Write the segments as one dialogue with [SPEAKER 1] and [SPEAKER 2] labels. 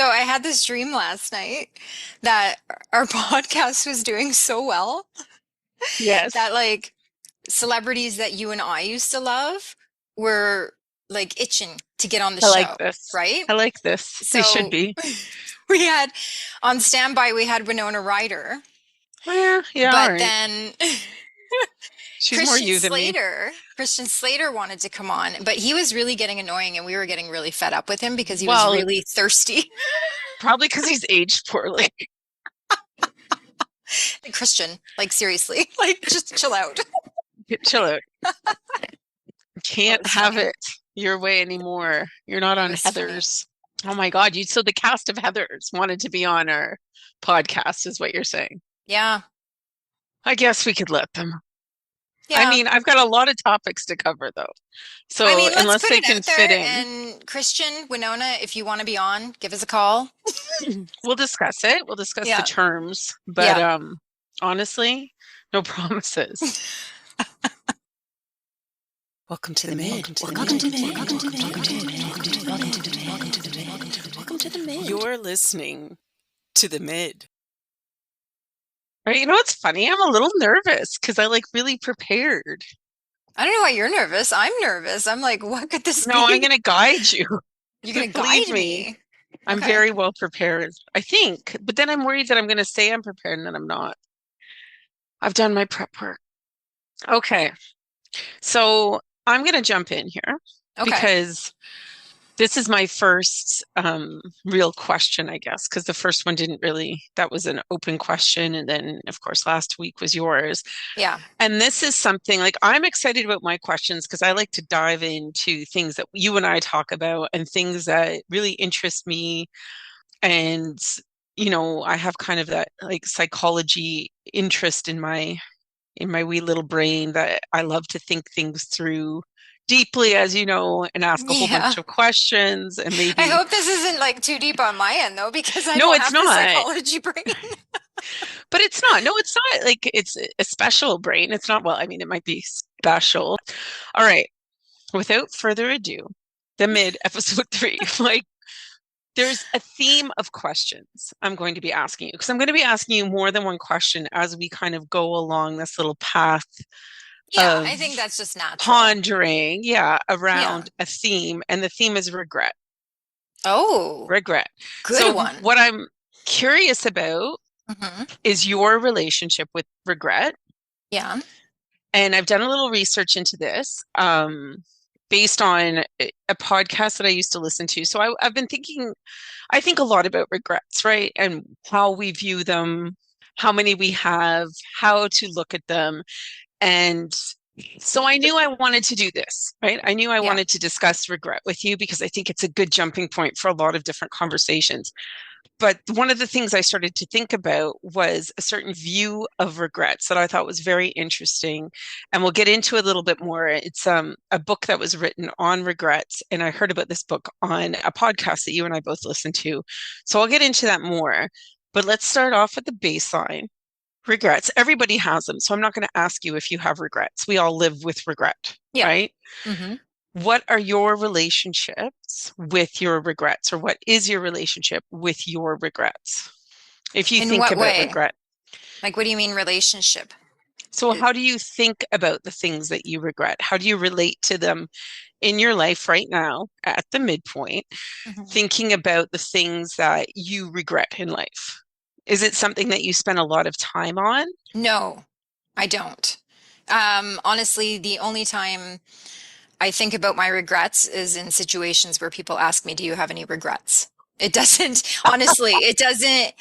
[SPEAKER 1] So I had this dream last night that our podcast was doing so well
[SPEAKER 2] Yes,
[SPEAKER 1] that like celebrities that you and I used to love were like itching to get on the
[SPEAKER 2] I like
[SPEAKER 1] show,
[SPEAKER 2] this.
[SPEAKER 1] right?
[SPEAKER 2] I like this. They should
[SPEAKER 1] So
[SPEAKER 2] be.
[SPEAKER 1] we had on standby, we had Winona Ryder,
[SPEAKER 2] Oh, yeah, yeah, all
[SPEAKER 1] but
[SPEAKER 2] right.
[SPEAKER 1] then
[SPEAKER 2] She's more you than me.
[SPEAKER 1] Christian Slater wanted to come on, but he was really getting annoying and we were getting really fed up with him because he was
[SPEAKER 2] Well,
[SPEAKER 1] really thirsty.
[SPEAKER 2] probably because he's aged poorly.
[SPEAKER 1] Christian, like seriously, like just chill out.
[SPEAKER 2] Chill out.
[SPEAKER 1] That
[SPEAKER 2] Can't
[SPEAKER 1] was
[SPEAKER 2] have
[SPEAKER 1] funny.
[SPEAKER 2] it your way anymore. You're not
[SPEAKER 1] It
[SPEAKER 2] on
[SPEAKER 1] was funny.
[SPEAKER 2] Heather's. Oh my God, you so the cast of Heather's wanted to be on our podcast, is what you're saying.
[SPEAKER 1] Yeah.
[SPEAKER 2] I guess we could let them. I
[SPEAKER 1] Yeah.
[SPEAKER 2] mean, I've got a lot of topics to cover though.
[SPEAKER 1] I
[SPEAKER 2] So
[SPEAKER 1] mean, let's
[SPEAKER 2] unless
[SPEAKER 1] put
[SPEAKER 2] they
[SPEAKER 1] it
[SPEAKER 2] can
[SPEAKER 1] out
[SPEAKER 2] fit
[SPEAKER 1] there.
[SPEAKER 2] in,
[SPEAKER 1] And Christian, Winona, if you want to be on, give us a call.
[SPEAKER 2] we'll discuss it. We'll discuss the
[SPEAKER 1] Yeah.
[SPEAKER 2] terms, but
[SPEAKER 1] Yeah.
[SPEAKER 2] honestly, no promises.
[SPEAKER 3] Welcome to the mid. Welcome to the mid. Welcome to the mid. Welcome to the mid. Welcome to the mid. Welcome to the mid. Welcome to the mid. Welcome to the mid. You're listening to the mid.
[SPEAKER 2] Right? You know what's funny? I'm a little nervous because I like really prepared.
[SPEAKER 1] I don't know why you're nervous. I'm nervous. I'm like, what could this
[SPEAKER 2] No, I'm
[SPEAKER 1] be?
[SPEAKER 2] going to guide you.
[SPEAKER 1] You're gonna
[SPEAKER 2] Believe
[SPEAKER 1] guide
[SPEAKER 2] me,
[SPEAKER 1] me.
[SPEAKER 2] I'm
[SPEAKER 1] Okay.
[SPEAKER 2] very well prepared, I think. But then I'm worried that I'm going to say I'm prepared and then I'm not. I've done my prep work. Okay. So I'm going to jump in here
[SPEAKER 1] Okay.
[SPEAKER 2] because this is my first real question, I guess, because the first one didn't really, that was an open question. And then, of course, last week was yours.
[SPEAKER 1] Yeah.
[SPEAKER 2] And this is something like I'm excited about my questions because I like to dive into things that you and I talk about and things that really interest me. And, I have kind of that like psychology interest in my wee little brain that I love to think things through deeply, as you know, and ask a whole
[SPEAKER 1] Yeah.
[SPEAKER 2] bunch of questions and
[SPEAKER 1] I
[SPEAKER 2] maybe,
[SPEAKER 1] hope this isn't like too deep on my end though, because I
[SPEAKER 2] no,
[SPEAKER 1] don't
[SPEAKER 2] it's
[SPEAKER 1] have the
[SPEAKER 2] not.
[SPEAKER 1] psychology brain.
[SPEAKER 2] But it's not. No, it's not like it's a special brain. It's not, well, I mean, it might be special. All right. Without further ado, the mid episode 3, like there's a theme of questions I'm going to be asking you because I'm going to be asking you more than one question as we kind of go along this little path
[SPEAKER 1] Yeah,
[SPEAKER 2] of
[SPEAKER 1] I think that's just natural.
[SPEAKER 2] pondering, yeah,
[SPEAKER 1] Yeah.
[SPEAKER 2] around a theme. And the theme is regret.
[SPEAKER 1] Oh,
[SPEAKER 2] Regret.
[SPEAKER 1] good
[SPEAKER 2] So,
[SPEAKER 1] one.
[SPEAKER 2] what I'm curious about
[SPEAKER 1] Hmm.
[SPEAKER 2] is your relationship with regret.
[SPEAKER 1] Yeah.
[SPEAKER 2] And I've done a little research into this based on a podcast that I used to listen to. So I've been thinking, I think a lot about regrets, right? And how we view them, how many we have, how to look at them. And so I knew I wanted to do this, right? I knew I
[SPEAKER 1] Yeah.
[SPEAKER 2] wanted to discuss regret with you because I think it's a good jumping point for a lot of different conversations. But one of the things I started to think about was a certain view of regrets that I thought was very interesting. And we'll get into a little bit more. It's a book that was written on regrets. And I heard about this book on a podcast that you and I both listened to. So I'll get into that more. But let's start off at the baseline. Regrets. Everybody has them. So I'm not going to ask you if you have regrets. We all live with regret,
[SPEAKER 1] Yeah.
[SPEAKER 2] right?
[SPEAKER 1] Hmm.
[SPEAKER 2] What are your relationships with your regrets, or what is your relationship with your regrets? If you
[SPEAKER 1] In
[SPEAKER 2] think
[SPEAKER 1] what
[SPEAKER 2] about
[SPEAKER 1] way?
[SPEAKER 2] regret.
[SPEAKER 1] Like, what do you mean relationship?
[SPEAKER 2] So, how do you think about the things that you regret? How do you relate to them in your life right now at the midpoint,
[SPEAKER 1] Mhm.
[SPEAKER 2] thinking about the things that you regret in life? Is it something that you spend a lot of time on?
[SPEAKER 1] No, I don't. Honestly, the only time I think about my regrets is in situations where people ask me, do you have any regrets? It doesn't, honestly, it doesn't.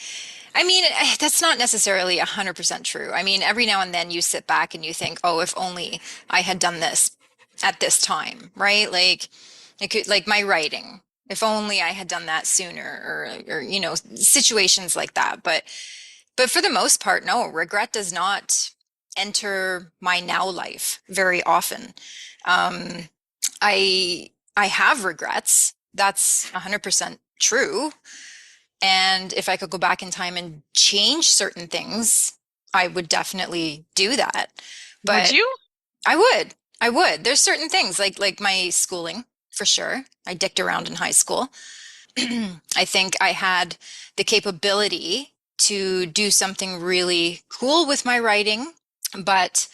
[SPEAKER 1] I mean, that's not necessarily 100% true. I mean, every now and then you sit back and you think, oh, if only I had done this at this time, right? Like, it could, like my writing, if only I had done that sooner, or situations like that. But for the most part, no, regret does not enter my now life very often. Um, I have regrets. That's 100% true. And if I could go back in time and change certain things, I would definitely do that.
[SPEAKER 2] Would
[SPEAKER 1] But
[SPEAKER 2] you?
[SPEAKER 1] I would. I would. There's certain things like my schooling, for sure. I dicked around in high school. I think I had the capability to do something really cool with my writing, but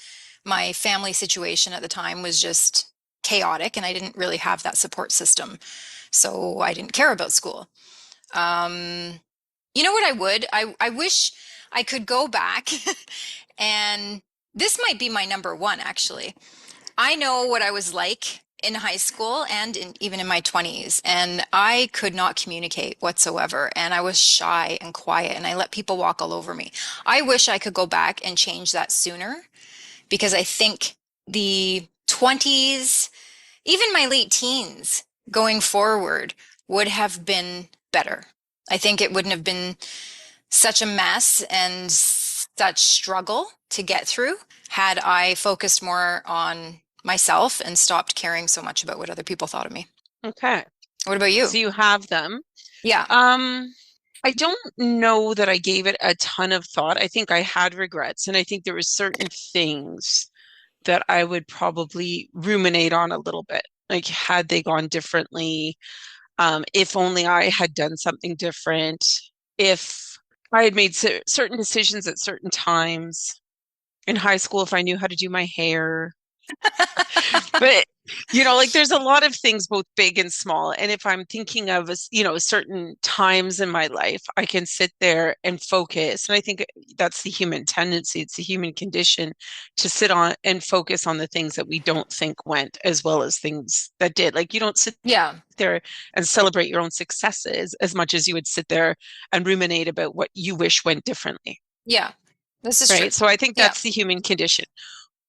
[SPEAKER 1] my family situation at the time was just chaotic and I didn't really have that support system. So I didn't care about school. Um, you know what I would? I wish I could go back and this might be my number one, actually. I know what I was like in high school and even in my 20s, and I could not communicate whatsoever. And I was shy and quiet, and I let people walk all over me. I wish I could go back and change that sooner because I think the 20s, even my late teens going forward would have been better. I think it wouldn't have been such a mess and such struggle to get through had I focused more on myself and stopped caring so much about what other people thought of me.
[SPEAKER 2] Okay.
[SPEAKER 1] What about you?
[SPEAKER 2] So you have them.
[SPEAKER 1] Yeah.
[SPEAKER 2] Um, I don't know that I gave it a ton of thought. I think I had regrets, and I think there were certain things that I would probably ruminate on a little bit. Like, had they gone differently, if only I had done something different, if I had made certain decisions at certain times in high school, if I knew how to do my hair, but like there's a lot of things both big and small. And if I'm thinking of certain times in my life, I can sit there and focus. And I think that's the human tendency. It's the human condition to sit on and focus on the things that we don't think went as well as things that did. Like you don't sit
[SPEAKER 1] Yeah.
[SPEAKER 2] there and celebrate your own successes as much as you would sit there and ruminate about what you wish went differently.
[SPEAKER 1] Yeah. This is true.
[SPEAKER 2] Right. So I think
[SPEAKER 1] Yeah.
[SPEAKER 2] that's the human condition.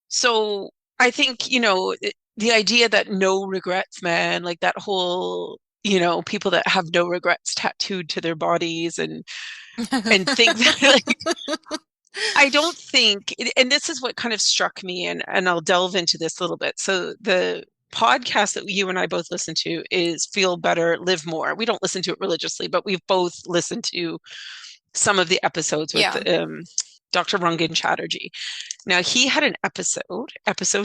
[SPEAKER 2] So I think, the idea that no regrets, man, like that whole, people that have no regrets tattooed to their bodies and think that like I don't think, and this is what kind of struck me, and I'll delve into this a little bit. So the podcast that you and I both listen to is Feel Better, Live More. We don't listen to it religiously, but we've both listened to some of the episodes with
[SPEAKER 1] Yeah.
[SPEAKER 2] Dr. Rangan Chatterjee. Now, he had an episode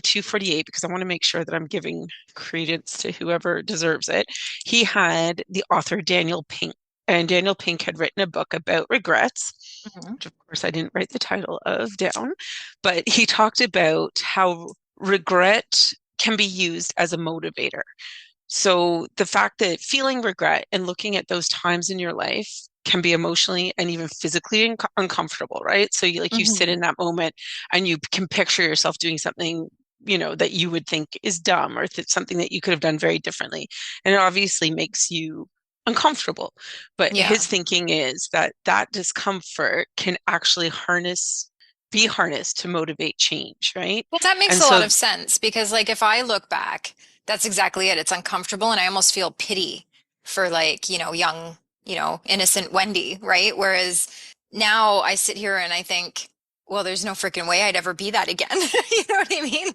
[SPEAKER 2] 248, because I want to make sure that I'm giving credence to whoever deserves it. He had the author Daniel Pink, and Daniel Pink had written a book about regrets,
[SPEAKER 1] Mhm.
[SPEAKER 2] which of course I didn't write the title of down, but he talked about how regret can be used as a motivator. So the fact that feeling regret and looking at those times in your life can be emotionally and even physically uncomfortable, right? So you sit
[SPEAKER 1] Mhm.
[SPEAKER 2] in that moment and you can picture yourself doing something, that you would think is dumb or something that you could have done very differently. And it obviously makes you uncomfortable. But
[SPEAKER 1] Yeah.
[SPEAKER 2] his thinking is that that discomfort can actually be harnessed to motivate change, right?
[SPEAKER 1] Well, that makes
[SPEAKER 2] And
[SPEAKER 1] a lot
[SPEAKER 2] so,
[SPEAKER 1] of sense because, like, if I look back, that's exactly it. It's uncomfortable, and I almost feel pity for, like, young, innocent Wendy, right? Whereas now I sit here and I think, well, there's no freaking way I'd ever be that again. You know what I mean?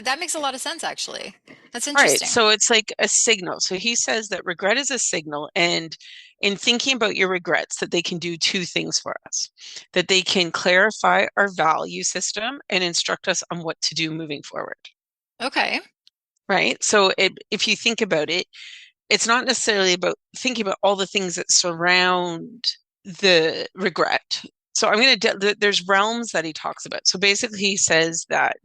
[SPEAKER 1] That makes a lot of sense, actually. That's
[SPEAKER 2] right.
[SPEAKER 1] interesting.
[SPEAKER 2] So it's like a signal. So he says that regret is a signal. And in thinking about your regrets, that they can do two things for us, that they can clarify our value system and instruct us on what to do moving forward.
[SPEAKER 1] Okay.
[SPEAKER 2] Right. So if you think about it, it's not necessarily about thinking about all the things that surround the regret. So there's realms that he talks about. So basically he says that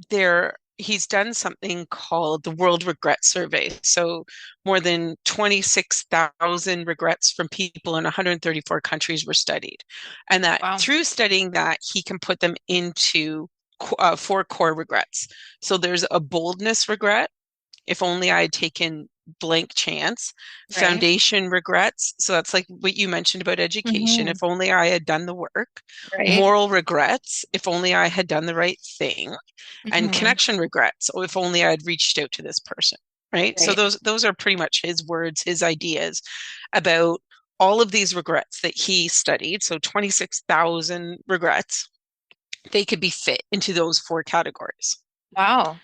[SPEAKER 2] he's done something called the World Regret Survey. So more than 26,000 regrets from people in 134 countries were studied. And that
[SPEAKER 1] Wow.
[SPEAKER 2] through studying that, he can put them into four core regrets. So there's a boldness regret. If only I had taken blank chance.
[SPEAKER 1] Right.
[SPEAKER 2] Foundation regrets. So that's like what you mentioned about education.
[SPEAKER 1] Hmm.
[SPEAKER 2] If only I had done the work.
[SPEAKER 1] Right.
[SPEAKER 2] Moral regrets. If only I had done the right thing. And
[SPEAKER 1] Hmm.
[SPEAKER 2] connection regrets. Or if only I had reached out to this person. Right. So
[SPEAKER 1] Right.
[SPEAKER 2] those are pretty much his words, his ideas about all of these regrets that he studied. So 26,000 regrets. They could be fit into those four categories.
[SPEAKER 1] Wow.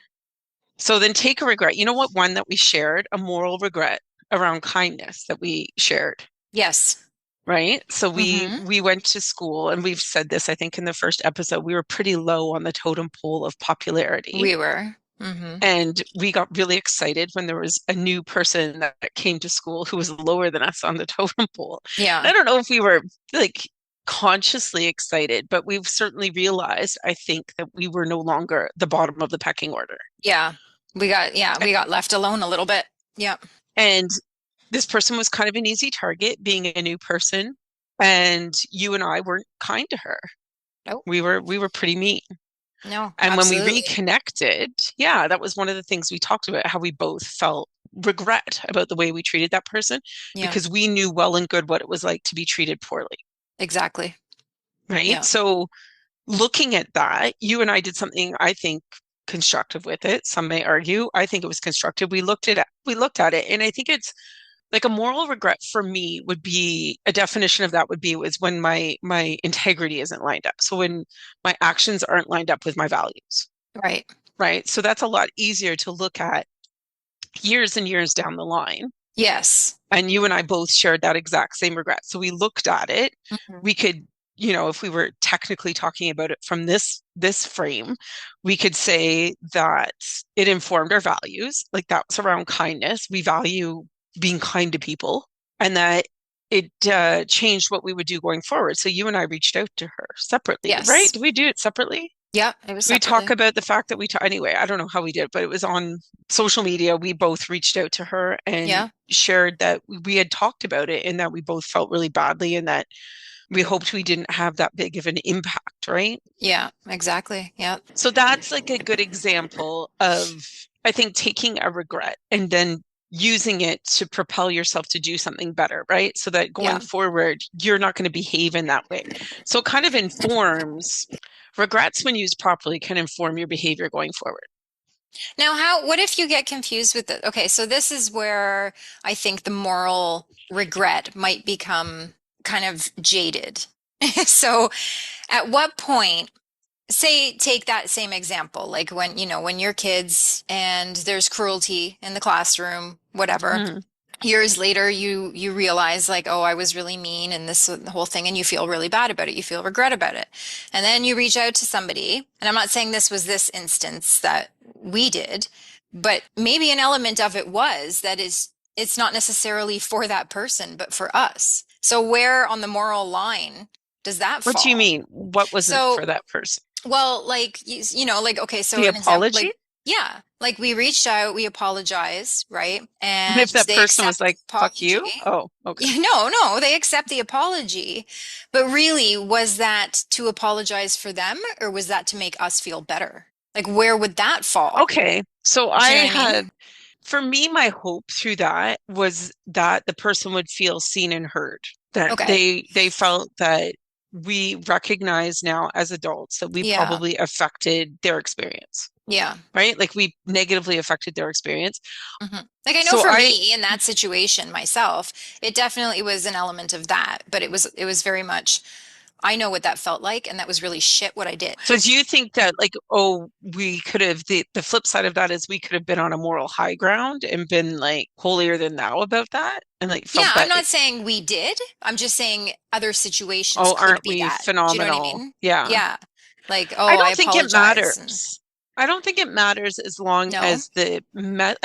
[SPEAKER 2] So then take a regret. You know what? One that we shared, a moral regret around kindness that we shared,
[SPEAKER 1] Yes.
[SPEAKER 2] right? So we
[SPEAKER 1] Hmm.
[SPEAKER 2] we went to school, and we've said this, I think, in the first episode, we were pretty low on the totem pole of popularity.
[SPEAKER 1] We were. Hmm.
[SPEAKER 2] And we got really excited when there was a new person that came to school who was lower than us on the totem pole. And
[SPEAKER 1] Yeah.
[SPEAKER 2] I don't know if we were like consciously excited, but we've certainly realized, I think, that we were no longer the bottom of the pecking order.
[SPEAKER 1] Yeah. We got left alone a little bit. Yeah.
[SPEAKER 2] And this person was kind of an easy target, being a new person. And you and I weren't kind to her.
[SPEAKER 1] Nope.
[SPEAKER 2] We were pretty mean.
[SPEAKER 1] No,
[SPEAKER 2] And when we
[SPEAKER 1] absolutely.
[SPEAKER 2] reconnected, yeah, that was one of the things we talked about, how we both felt regret about the way we treated that person
[SPEAKER 1] Yeah,
[SPEAKER 2] because we knew well and good what it was like to be treated poorly,
[SPEAKER 1] exactly.
[SPEAKER 2] right?
[SPEAKER 1] Yeah.
[SPEAKER 2] So looking at that, you and I did something I think constructive with it. Some may argue. I think it was constructive. We looked at it, and I think it's like a moral regret for me would be a definition of that would be was when my integrity isn't lined up. So when my actions aren't lined up with my values.
[SPEAKER 1] Right.
[SPEAKER 2] Right. So that's a lot easier to look at years and years down the line.
[SPEAKER 1] Yes.
[SPEAKER 2] And you and I both shared that exact same regret. So we looked at it.
[SPEAKER 1] Hmm.
[SPEAKER 2] We could, if we were technically talking about it from this frame, we could say that it informed our values. Like that was around kindness. We value being kind to people, and that it changed what we would do going forward. So you and I reached out to her separately, right?
[SPEAKER 1] Yes.
[SPEAKER 2] Did we do it separately?
[SPEAKER 1] Yeah, it was
[SPEAKER 2] We talk
[SPEAKER 1] separately.
[SPEAKER 2] about the fact that anyway, I don't know how we did, but it was on social media. We both reached out to her and
[SPEAKER 1] Yeah.
[SPEAKER 2] shared that we had talked about it and that we both felt really badly and that we hoped we didn't have that big of an impact, right?
[SPEAKER 1] Yeah, exactly. Yeah.
[SPEAKER 2] So that's like a good example of, I think, taking a regret and then using it to propel yourself to do something better, right? So that going
[SPEAKER 1] Yeah.
[SPEAKER 2] forward, you're not going to behave in that way. So it kind of informs regrets when used properly can inform your behavior going forward.
[SPEAKER 1] Now, what if you get confused with it? Okay, so this is where I think the moral regret might become kind of jaded. So, at what point, say, take that same example, like when, when you're kids and there's cruelty in the classroom, whatever.
[SPEAKER 2] Mm.
[SPEAKER 1] Years later you realize like, oh, I was really mean and this the whole thing, and you feel really bad about it, you feel regret about it, and then you reach out to somebody, and I'm not saying this was this instance that we did, but maybe an element of it was that is it's not necessarily for that person but for us. So where on the moral line does that
[SPEAKER 2] What do you
[SPEAKER 1] fall?
[SPEAKER 2] mean? What wasn't
[SPEAKER 1] So
[SPEAKER 2] for that person?
[SPEAKER 1] well, like like, okay, so
[SPEAKER 2] The
[SPEAKER 1] an example,
[SPEAKER 2] apology?
[SPEAKER 1] like, yeah, like we reached out, we apologized, right?
[SPEAKER 2] What
[SPEAKER 1] And
[SPEAKER 2] if that
[SPEAKER 1] they
[SPEAKER 2] person was
[SPEAKER 1] accept
[SPEAKER 2] like,
[SPEAKER 1] the
[SPEAKER 2] fuck you?
[SPEAKER 1] apology.
[SPEAKER 2] Oh, okay.
[SPEAKER 1] Yeah, no, no, they accept the apology. But really, was that to apologize for them, or was that to make us feel better? Like, where would that fall?
[SPEAKER 2] Okay. So
[SPEAKER 1] Do
[SPEAKER 2] I
[SPEAKER 1] you know what I
[SPEAKER 2] had,
[SPEAKER 1] mean?
[SPEAKER 2] for me, my hope through that was that the person would feel seen and heard, that
[SPEAKER 1] Okay.
[SPEAKER 2] they felt that we recognize now as adults that we
[SPEAKER 1] Yeah.
[SPEAKER 2] probably affected their experience,
[SPEAKER 1] Yeah.
[SPEAKER 2] right? Like we negatively affected their experience.
[SPEAKER 1] Hmm. Like, I know
[SPEAKER 2] So
[SPEAKER 1] for
[SPEAKER 2] I,
[SPEAKER 1] me in that situation myself, it definitely was an element of that, but it was very much, I know what that felt like, and that was really shit what I did.
[SPEAKER 2] so do you think that like, oh, we could have the flip side of that is we could have been on a moral high ground and been like holier than thou about that and like
[SPEAKER 1] Yeah,
[SPEAKER 2] felt
[SPEAKER 1] I'm
[SPEAKER 2] that,
[SPEAKER 1] not saying we did. I'm just saying other situations
[SPEAKER 2] oh,
[SPEAKER 1] could
[SPEAKER 2] aren't
[SPEAKER 1] be
[SPEAKER 2] we
[SPEAKER 1] that. Do you know what I
[SPEAKER 2] phenomenal?
[SPEAKER 1] mean?
[SPEAKER 2] Yeah.
[SPEAKER 1] Yeah. Like,
[SPEAKER 2] I
[SPEAKER 1] oh, I
[SPEAKER 2] don't think it
[SPEAKER 1] apologize. And
[SPEAKER 2] matters. I don't think it matters as long
[SPEAKER 1] no.
[SPEAKER 2] as I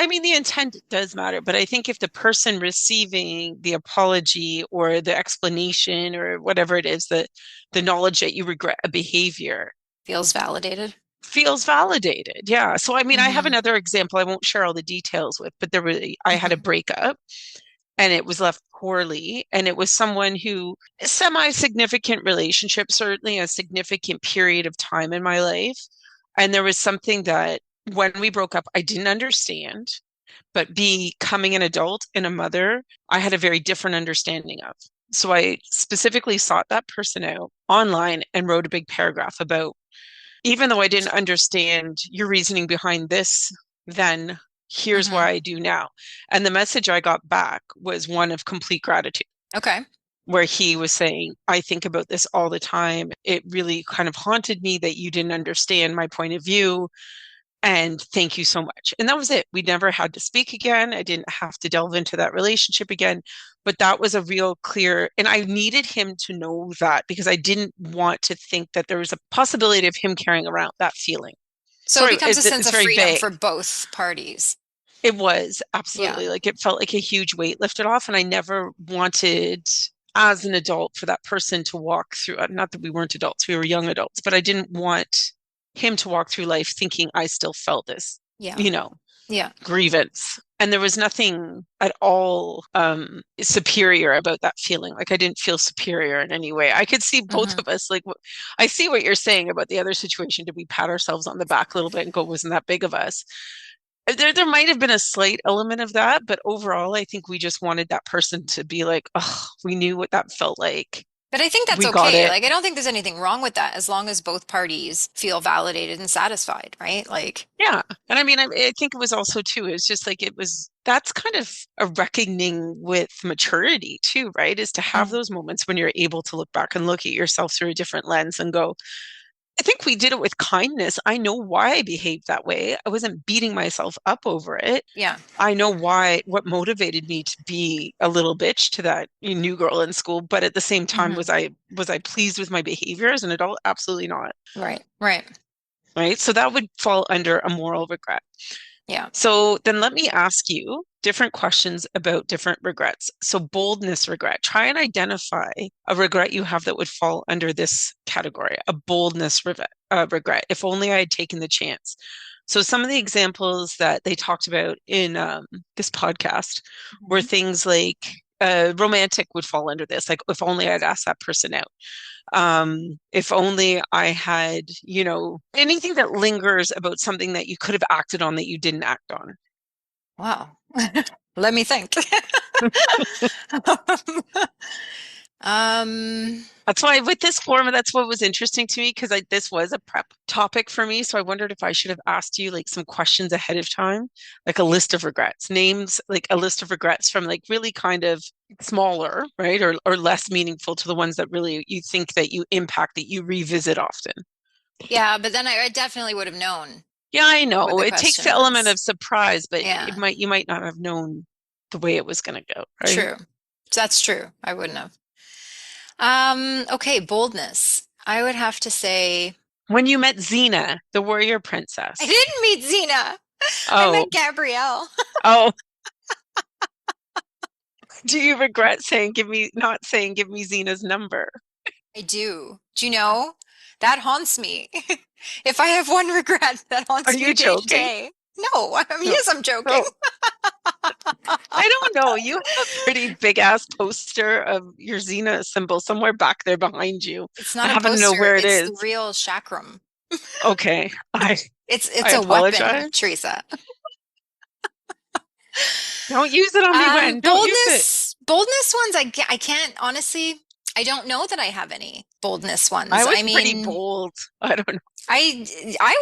[SPEAKER 2] mean, the intent does matter, but I think if the person receiving the apology or the explanation or whatever it is, the knowledge that you regret a behavior
[SPEAKER 1] Feels validated.
[SPEAKER 2] feels validated. Yeah. So, I mean, I have
[SPEAKER 1] Hmm.
[SPEAKER 2] another example I won't share all the details with, but I had a
[SPEAKER 1] Hmm.
[SPEAKER 2] breakup and it was left poorly. And it was someone who, semi-significant relationship, certainly a significant period of time in my life. And there was something that when we broke up, I didn't understand, but becoming an adult and a mother, I had a very different understanding of. So I specifically sought that person out online and wrote a big paragraph about, even though I didn't understand your reasoning behind this, then here's
[SPEAKER 1] Hmm.
[SPEAKER 2] why I do now. And the message I got back was one of complete gratitude,
[SPEAKER 1] Okay.
[SPEAKER 2] where he was saying, I think about this all the time. It really kind of haunted me that you didn't understand my point of view. And thank you so much. And that was it. We never had to speak again. I didn't have to delve into that relationship again. But that was a real clear, and I needed him to know that because I didn't want to think that there was a possibility of him carrying around that feeling.
[SPEAKER 1] So it
[SPEAKER 2] Sorry,
[SPEAKER 1] becomes a sense
[SPEAKER 2] it's
[SPEAKER 1] of
[SPEAKER 2] very
[SPEAKER 1] freedom
[SPEAKER 2] vague.
[SPEAKER 1] for both parties.
[SPEAKER 2] It was
[SPEAKER 1] Yeah.
[SPEAKER 2] absolutely like it felt like a huge weight lifted off. And I never wanted, as an adult, for that person to walk through, not that we weren't adults, we were young adults, but I didn't want him to walk through life thinking I still felt this,
[SPEAKER 1] Yeah.
[SPEAKER 2] you know,
[SPEAKER 1] Yeah.
[SPEAKER 2] grievance. And there was nothing at all superior about that feeling. Like I didn't feel superior in any way. I could see both
[SPEAKER 1] Hmm.
[SPEAKER 2] of us, like, I see what you're saying about the other situation. Did we pat ourselves on the back a little bit and go, wasn't that big of us? There might have been a slight element of that, but overall, I think we just wanted that person to be like, oh, we knew what that felt like.
[SPEAKER 1] But I think that's
[SPEAKER 2] We got
[SPEAKER 1] okay.
[SPEAKER 2] it.
[SPEAKER 1] Like, I don't think there's anything wrong with that as long as both parties feel validated and satisfied, right? Like,
[SPEAKER 2] Yeah. And I mean, I think it was also too, it's just like that's kind of a reckoning with maturity too, right? Is to have
[SPEAKER 1] mm,
[SPEAKER 2] those moments when you're able to look back and look at yourself through a different lens and go, I think we did it with kindness. I know why I behaved that way. I wasn't beating myself up over it.
[SPEAKER 1] yeah.
[SPEAKER 2] I know what motivated me to be a little bitch to that new girl in school, but at the same time,
[SPEAKER 1] Hmm.
[SPEAKER 2] was I pleased with my behavior as an adult? Absolutely not.
[SPEAKER 1] Right. Right.
[SPEAKER 2] Right. So that would fall under a moral regret.
[SPEAKER 1] Yeah.
[SPEAKER 2] So then let me ask you different questions about different regrets. So boldness regret. Try and identify a regret you have that would fall under this category, a boldness regret. If only I had taken the chance. So some of the examples that they talked about in this podcast were
[SPEAKER 1] Mhm.
[SPEAKER 2] things like romantic would fall under this, like if only I'd asked that person out. If only I had, anything that lingers about something that you could have acted on that you didn't act on.
[SPEAKER 1] Wow. Let me think.
[SPEAKER 2] That's why with this format, that's what was interesting to me because this was a prep topic for me. So I wondered if I should have asked you like some questions ahead of time, like a list of regrets, names, like a list of regrets from like really kind of smaller, right? Or less meaningful to the ones that really you think that you impact, that you revisit often.
[SPEAKER 1] yeah, but then I definitely would have known
[SPEAKER 2] Yeah, I
[SPEAKER 1] what
[SPEAKER 2] know.
[SPEAKER 1] the
[SPEAKER 2] It takes
[SPEAKER 1] question
[SPEAKER 2] the element
[SPEAKER 1] was.
[SPEAKER 2] of surprise, but
[SPEAKER 1] Yeah,
[SPEAKER 2] you might not have known the way it was going to go, right?
[SPEAKER 1] true. That's true. I wouldn't have. Okay, boldness. I would have to say
[SPEAKER 2] When you met Xena, the warrior
[SPEAKER 1] I
[SPEAKER 2] princess.
[SPEAKER 1] didn't meet Xena. I
[SPEAKER 2] Oh,
[SPEAKER 1] met Gabrielle.
[SPEAKER 2] oh, do you regret not saying give me Xena's number?
[SPEAKER 1] I do. Do you know? That haunts me. If I have one regret, that
[SPEAKER 2] Are
[SPEAKER 1] haunts me
[SPEAKER 2] you
[SPEAKER 1] day to
[SPEAKER 2] joking?
[SPEAKER 1] day. No,
[SPEAKER 2] No.
[SPEAKER 1] yes, I'm joking.
[SPEAKER 2] Oh, I don't know. You have a pretty big ass poster of your Xena symbol somewhere back there behind you.
[SPEAKER 1] It's
[SPEAKER 2] I
[SPEAKER 1] not a
[SPEAKER 2] happen to know
[SPEAKER 1] poster,
[SPEAKER 2] where it
[SPEAKER 1] it's the
[SPEAKER 2] is.
[SPEAKER 1] real chakram.
[SPEAKER 2] Okay. I
[SPEAKER 1] It's a weapon,
[SPEAKER 2] apologize.
[SPEAKER 1] Teresa.
[SPEAKER 2] Don't use it on me, Wen. Don't use it.
[SPEAKER 1] Boldness ones, I can't honestly, I don't know that I have any boldness
[SPEAKER 2] I
[SPEAKER 1] ones.
[SPEAKER 2] was
[SPEAKER 1] I
[SPEAKER 2] pretty
[SPEAKER 1] mean,
[SPEAKER 2] bold. I don't know.
[SPEAKER 1] I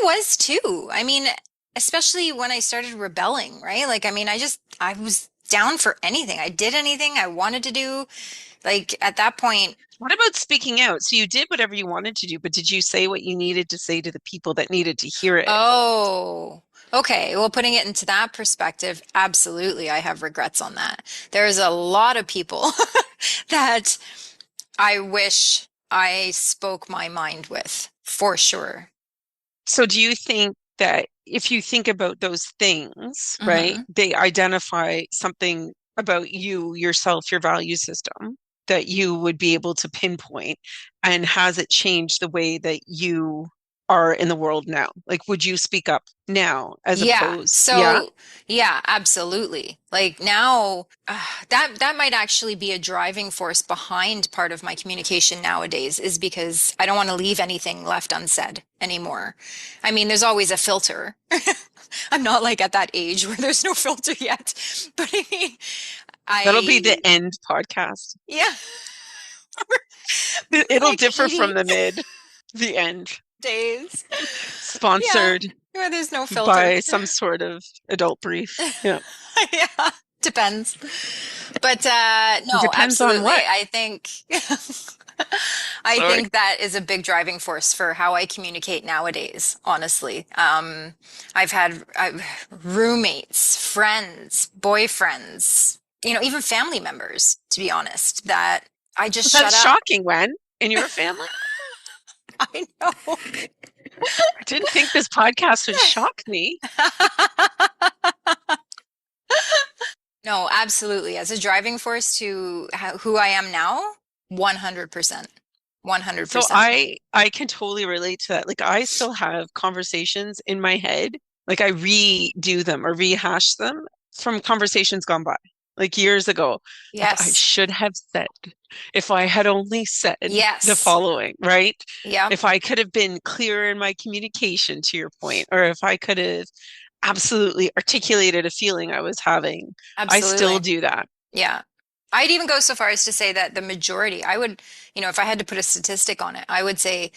[SPEAKER 1] was too. I mean, especially when I started rebelling, right? Like, I mean, I was down for anything. I did anything I wanted to do. Like at that point,
[SPEAKER 2] What about speaking out? So you did whatever you wanted to do, but did you say what you needed to say to the people that needed to hear it?
[SPEAKER 1] oh, okay. Well, putting it into that perspective, absolutely, I have regrets on that. There's a lot of people that I wish I spoke my mind with, for sure.
[SPEAKER 2] So do you think that if you think about those things, right,
[SPEAKER 1] Hmm.
[SPEAKER 2] they identify something about you, yourself, your value system that you would be able to pinpoint? And has it changed the way that you are in the world now? Like, would you speak up now as
[SPEAKER 1] Yeah.
[SPEAKER 2] opposed? Yeah.
[SPEAKER 1] So, yeah, absolutely. Like now, that might actually be a driving force behind part of my communication nowadays is because I don't want to leave anything left unsaid anymore. I mean, there's always a filter. I'm not like at that age where there's no filter yet, but I mean,
[SPEAKER 2] That'll be the
[SPEAKER 1] I,
[SPEAKER 2] end podcast.
[SPEAKER 1] yeah,
[SPEAKER 2] It'll
[SPEAKER 1] like
[SPEAKER 2] differ from
[SPEAKER 1] 80
[SPEAKER 2] the mid, the end.
[SPEAKER 1] days. Yeah,
[SPEAKER 2] Sponsored
[SPEAKER 1] where there's no filter.
[SPEAKER 2] by some sort of adult brief. Yeah.
[SPEAKER 1] Yeah, depends. But no,
[SPEAKER 2] Depends on
[SPEAKER 1] absolutely.
[SPEAKER 2] what.
[SPEAKER 1] I think I
[SPEAKER 2] Sorry.
[SPEAKER 1] think that is a big driving force for how I communicate nowadays, honestly. I've roommates, friends, boyfriends, even family members, to be honest, that I just shut
[SPEAKER 2] That's
[SPEAKER 1] up.
[SPEAKER 2] shocking, Wen, in your family.
[SPEAKER 1] I know.
[SPEAKER 2] I didn't think this podcast would shock me.
[SPEAKER 1] No, absolutely. As a driving force to who I am now, 100%.
[SPEAKER 2] So
[SPEAKER 1] 100%.
[SPEAKER 2] I can totally relate to that. Like I still have conversations in my head, like I redo them or rehash them from conversations gone by, like years ago. Like I
[SPEAKER 1] Yes.
[SPEAKER 2] should have said, if I had only said the
[SPEAKER 1] Yes.
[SPEAKER 2] following, right?
[SPEAKER 1] Yep.
[SPEAKER 2] If I could have been clearer in my communication, to your point, or if I could have absolutely articulated a feeling I was having, I still
[SPEAKER 1] Absolutely.
[SPEAKER 2] do that.
[SPEAKER 1] Yeah. I'd even go so far as to say that the majority, I would, if I had to put a statistic on it, I would say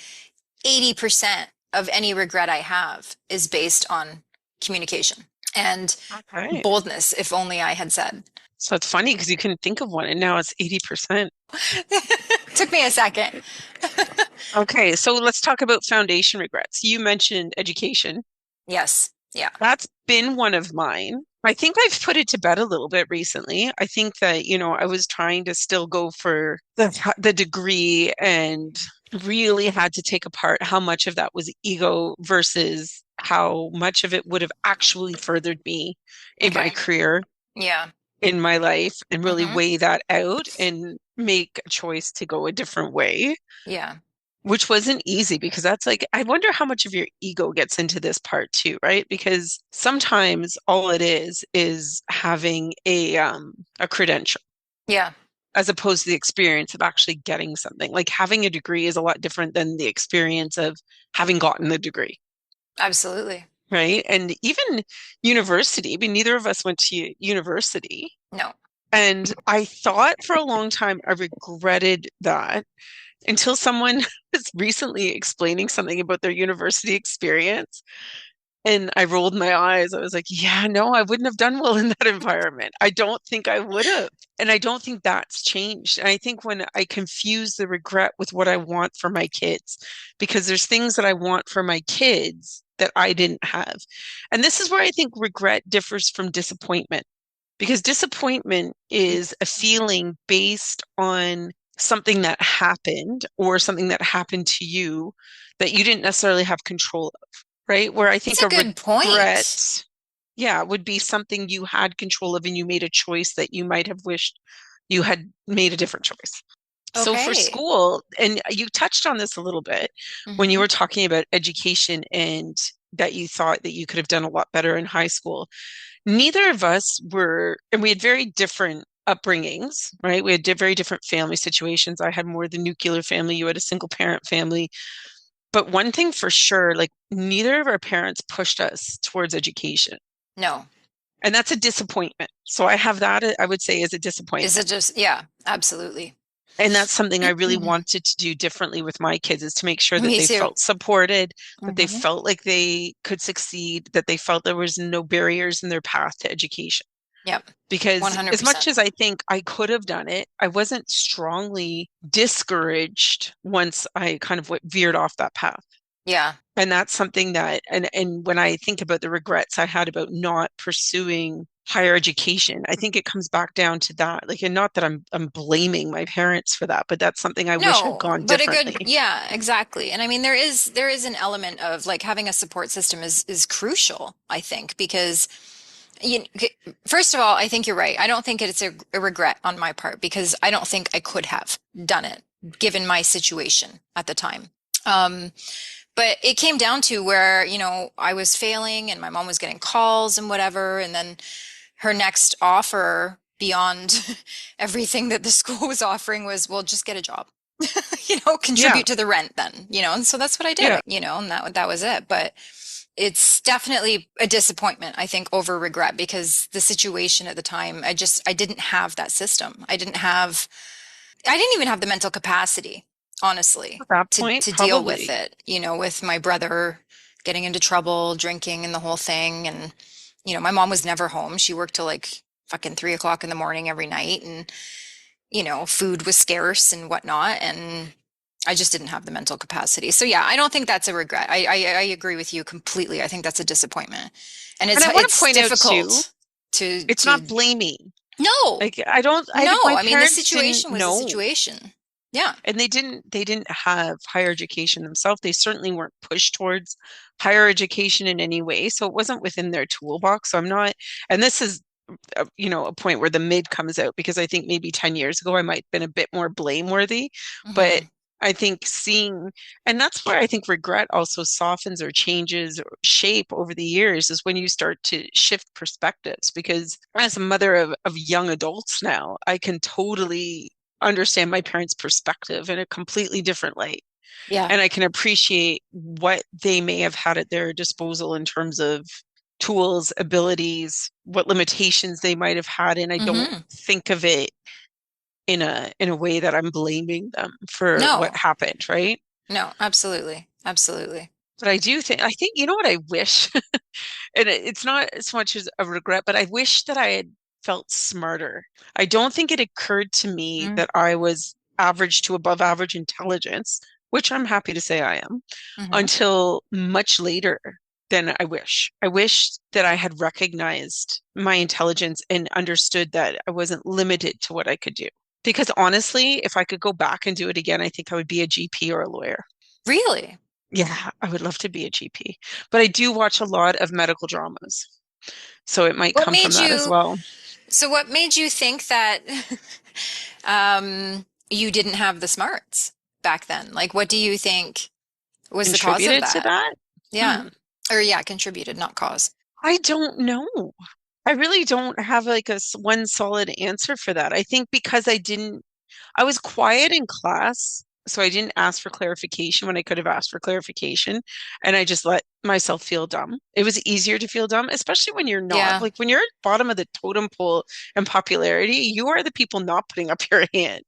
[SPEAKER 1] 80% of any regret I have is based on communication and
[SPEAKER 2] Okay.
[SPEAKER 1] boldness, if only I had said.
[SPEAKER 2] So it's funny because you couldn't think of one and now it's 80%.
[SPEAKER 1] Took me a second.
[SPEAKER 2] Okay, so let's talk about foundation regrets. You mentioned education.
[SPEAKER 1] Yes. Yeah.
[SPEAKER 2] That's been one of mine. I think I've put it to bed a little bit recently. I think that, I was trying to still go for the degree and really had to take apart how much of that was ego versus how much of it would have actually furthered me in my
[SPEAKER 1] Okay.
[SPEAKER 2] career,
[SPEAKER 1] Yeah.
[SPEAKER 2] in my life, and really
[SPEAKER 1] Hmm.
[SPEAKER 2] weigh that out and make a choice to go a different way.
[SPEAKER 1] Yeah.
[SPEAKER 2] Which wasn't easy because that's like, I wonder how much of your ego gets into this part too, right? Because sometimes all it is having a credential
[SPEAKER 1] Yeah.
[SPEAKER 2] as opposed to the experience of actually getting something. Like having a degree is a lot different than the experience of having gotten the degree,
[SPEAKER 1] Absolutely.
[SPEAKER 2] right? And even university, I mean, neither of us went to university.
[SPEAKER 1] No.
[SPEAKER 2] And I thought for a long time I regretted that until someone was recently explaining something about their university experience. And I rolled my eyes. I was like, yeah, no, I wouldn't have done well in that environment. I don't think I would have. And I don't think that's changed. And I think when I confuse the regret with what I want for my kids, because there's things that I want for my kids that I didn't have. And this is where I think regret differs from disappointment, because disappointment is a feeling based on something that happened or something that happened to you that you didn't necessarily have control of, right? Where I
[SPEAKER 1] It's
[SPEAKER 2] think
[SPEAKER 1] a
[SPEAKER 2] a
[SPEAKER 1] good point.
[SPEAKER 2] regret, yeah, would be something you had control of and you made a choice that you might have wished you had made a different choice. So for
[SPEAKER 1] Okay.
[SPEAKER 2] school, and you touched on this a little bit when you
[SPEAKER 1] Hmm.
[SPEAKER 2] were talking about education and that you thought that you could have done a lot better in high school. Neither of us were, and we had very different upbringings, right? We had very different family situations. I had more the nuclear family, you had a single parent family. But one thing for sure, like neither of our parents pushed us towards education.
[SPEAKER 1] No.
[SPEAKER 2] And that's a disappointment. So I have that, I would say, as a
[SPEAKER 1] Is
[SPEAKER 2] disappointment.
[SPEAKER 1] it just, yeah, absolutely.
[SPEAKER 2] And that's something I really wanted to do differently with my kids, is to make sure that
[SPEAKER 1] Me
[SPEAKER 2] they
[SPEAKER 1] too.
[SPEAKER 2] felt supported, that they
[SPEAKER 1] Hmm.
[SPEAKER 2] felt like they could succeed, that they felt there was no barriers in their path to education.
[SPEAKER 1] Yep.
[SPEAKER 2] Because as much
[SPEAKER 1] 100%.
[SPEAKER 2] as I think I could have done it, I wasn't strongly discouraged once I kind of veered off that path.
[SPEAKER 1] Yeah.
[SPEAKER 2] And that's something that, and when I think about the regrets I had about not pursuing higher education, I think it comes back down to that. Like, and not that I'm blaming my parents for that, but that's something I wish had
[SPEAKER 1] No,
[SPEAKER 2] gone
[SPEAKER 1] but a good,
[SPEAKER 2] differently.
[SPEAKER 1] yeah, exactly. And I mean, there is an element of like having a support system is crucial, I think, because first of all, I think you're right. I don't think it's a regret on my part because I don't think I could have done it given my situation at the time. Um, but it came down to where, I was failing and my mom was getting calls and whatever, and then her next offer beyond everything that the school was offering was, well, just get a job.
[SPEAKER 2] Yeah,
[SPEAKER 1] Contribute to the rent then, and so that's what I did,
[SPEAKER 2] yeah.
[SPEAKER 1] and that was it. But it's definitely a disappointment, I think, over regret because the situation at the time, I didn't have that system. I didn't even have the mental capacity, honestly,
[SPEAKER 2] At that
[SPEAKER 1] to
[SPEAKER 2] point,
[SPEAKER 1] deal with
[SPEAKER 2] probably.
[SPEAKER 1] it, with my brother getting into trouble, drinking and the whole thing. And, my mom was never home. She worked till like fucking 3 o'clock in the morning every night. And, food was scarce and whatnot. And I just didn't have the mental capacity. So yeah, I don't think that's a regret. I agree with you completely. I think that's a disappointment. And
[SPEAKER 2] And I want to
[SPEAKER 1] it's
[SPEAKER 2] point out too,
[SPEAKER 1] difficult to
[SPEAKER 2] it's not blaming.
[SPEAKER 1] no,
[SPEAKER 2] Like I don't,
[SPEAKER 1] no.
[SPEAKER 2] my
[SPEAKER 1] I mean, the
[SPEAKER 2] parents didn't
[SPEAKER 1] situation was the
[SPEAKER 2] know.
[SPEAKER 1] situation. Yeah.
[SPEAKER 2] And they didn't have higher education themselves. They certainly weren't pushed towards higher education in any way. So it wasn't within their toolbox. So I'm not, and this is a point where the mid comes out because I think maybe 10 years ago I might have been a bit more blameworthy. But
[SPEAKER 1] Hmm.
[SPEAKER 2] I think seeing, and that's where I think regret also softens or changes or shape over the years is when you start to shift perspectives. Because as a mother of young adults now, I can totally understand my parents' perspective in a completely different light.
[SPEAKER 1] Yeah.
[SPEAKER 2] And I can appreciate what they may have had at their disposal in terms of tools, abilities, what limitations they might have had. And I don't
[SPEAKER 1] Hmm.
[SPEAKER 2] think of it in a way that I'm blaming them for what
[SPEAKER 1] No,
[SPEAKER 2] happened, right?
[SPEAKER 1] no, absolutely. Absolutely.
[SPEAKER 2] But I think, you know what I wish? And it's not as much as a regret, but I wish that I had felt smarter. I don't think it occurred to me that I was average to above average intelligence, which I'm happy to say I am,
[SPEAKER 1] Mm-hmm.
[SPEAKER 2] until much later than I wish. I wish that I had recognized my intelligence and understood that I wasn't limited to what I could do. Because honestly, if I could go back and do it again, I think I would be a GP or a lawyer.
[SPEAKER 1] Really?
[SPEAKER 2] Yeah, I would love to be a GP. But I do watch a lot of medical dramas. So it might
[SPEAKER 1] What
[SPEAKER 2] come from
[SPEAKER 1] made
[SPEAKER 2] that as
[SPEAKER 1] you,
[SPEAKER 2] well.
[SPEAKER 1] so what made you think that you didn't have the smarts back then? Like, what do you think was the cause of
[SPEAKER 2] Contributed to
[SPEAKER 1] that?
[SPEAKER 2] that? Hmm.
[SPEAKER 1] Yeah. Or yeah, contributed, not cause.
[SPEAKER 2] I don't know. I really don't have like one solid answer for that. I think because I was quiet in class, so I didn't ask for clarification when I could have asked for clarification, and I just let myself feel dumb. It was easier to feel dumb, especially when you're not.
[SPEAKER 1] Yeah.
[SPEAKER 2] Like when you're at the bottom of the totem pole in popularity, you are the people not putting up your hand.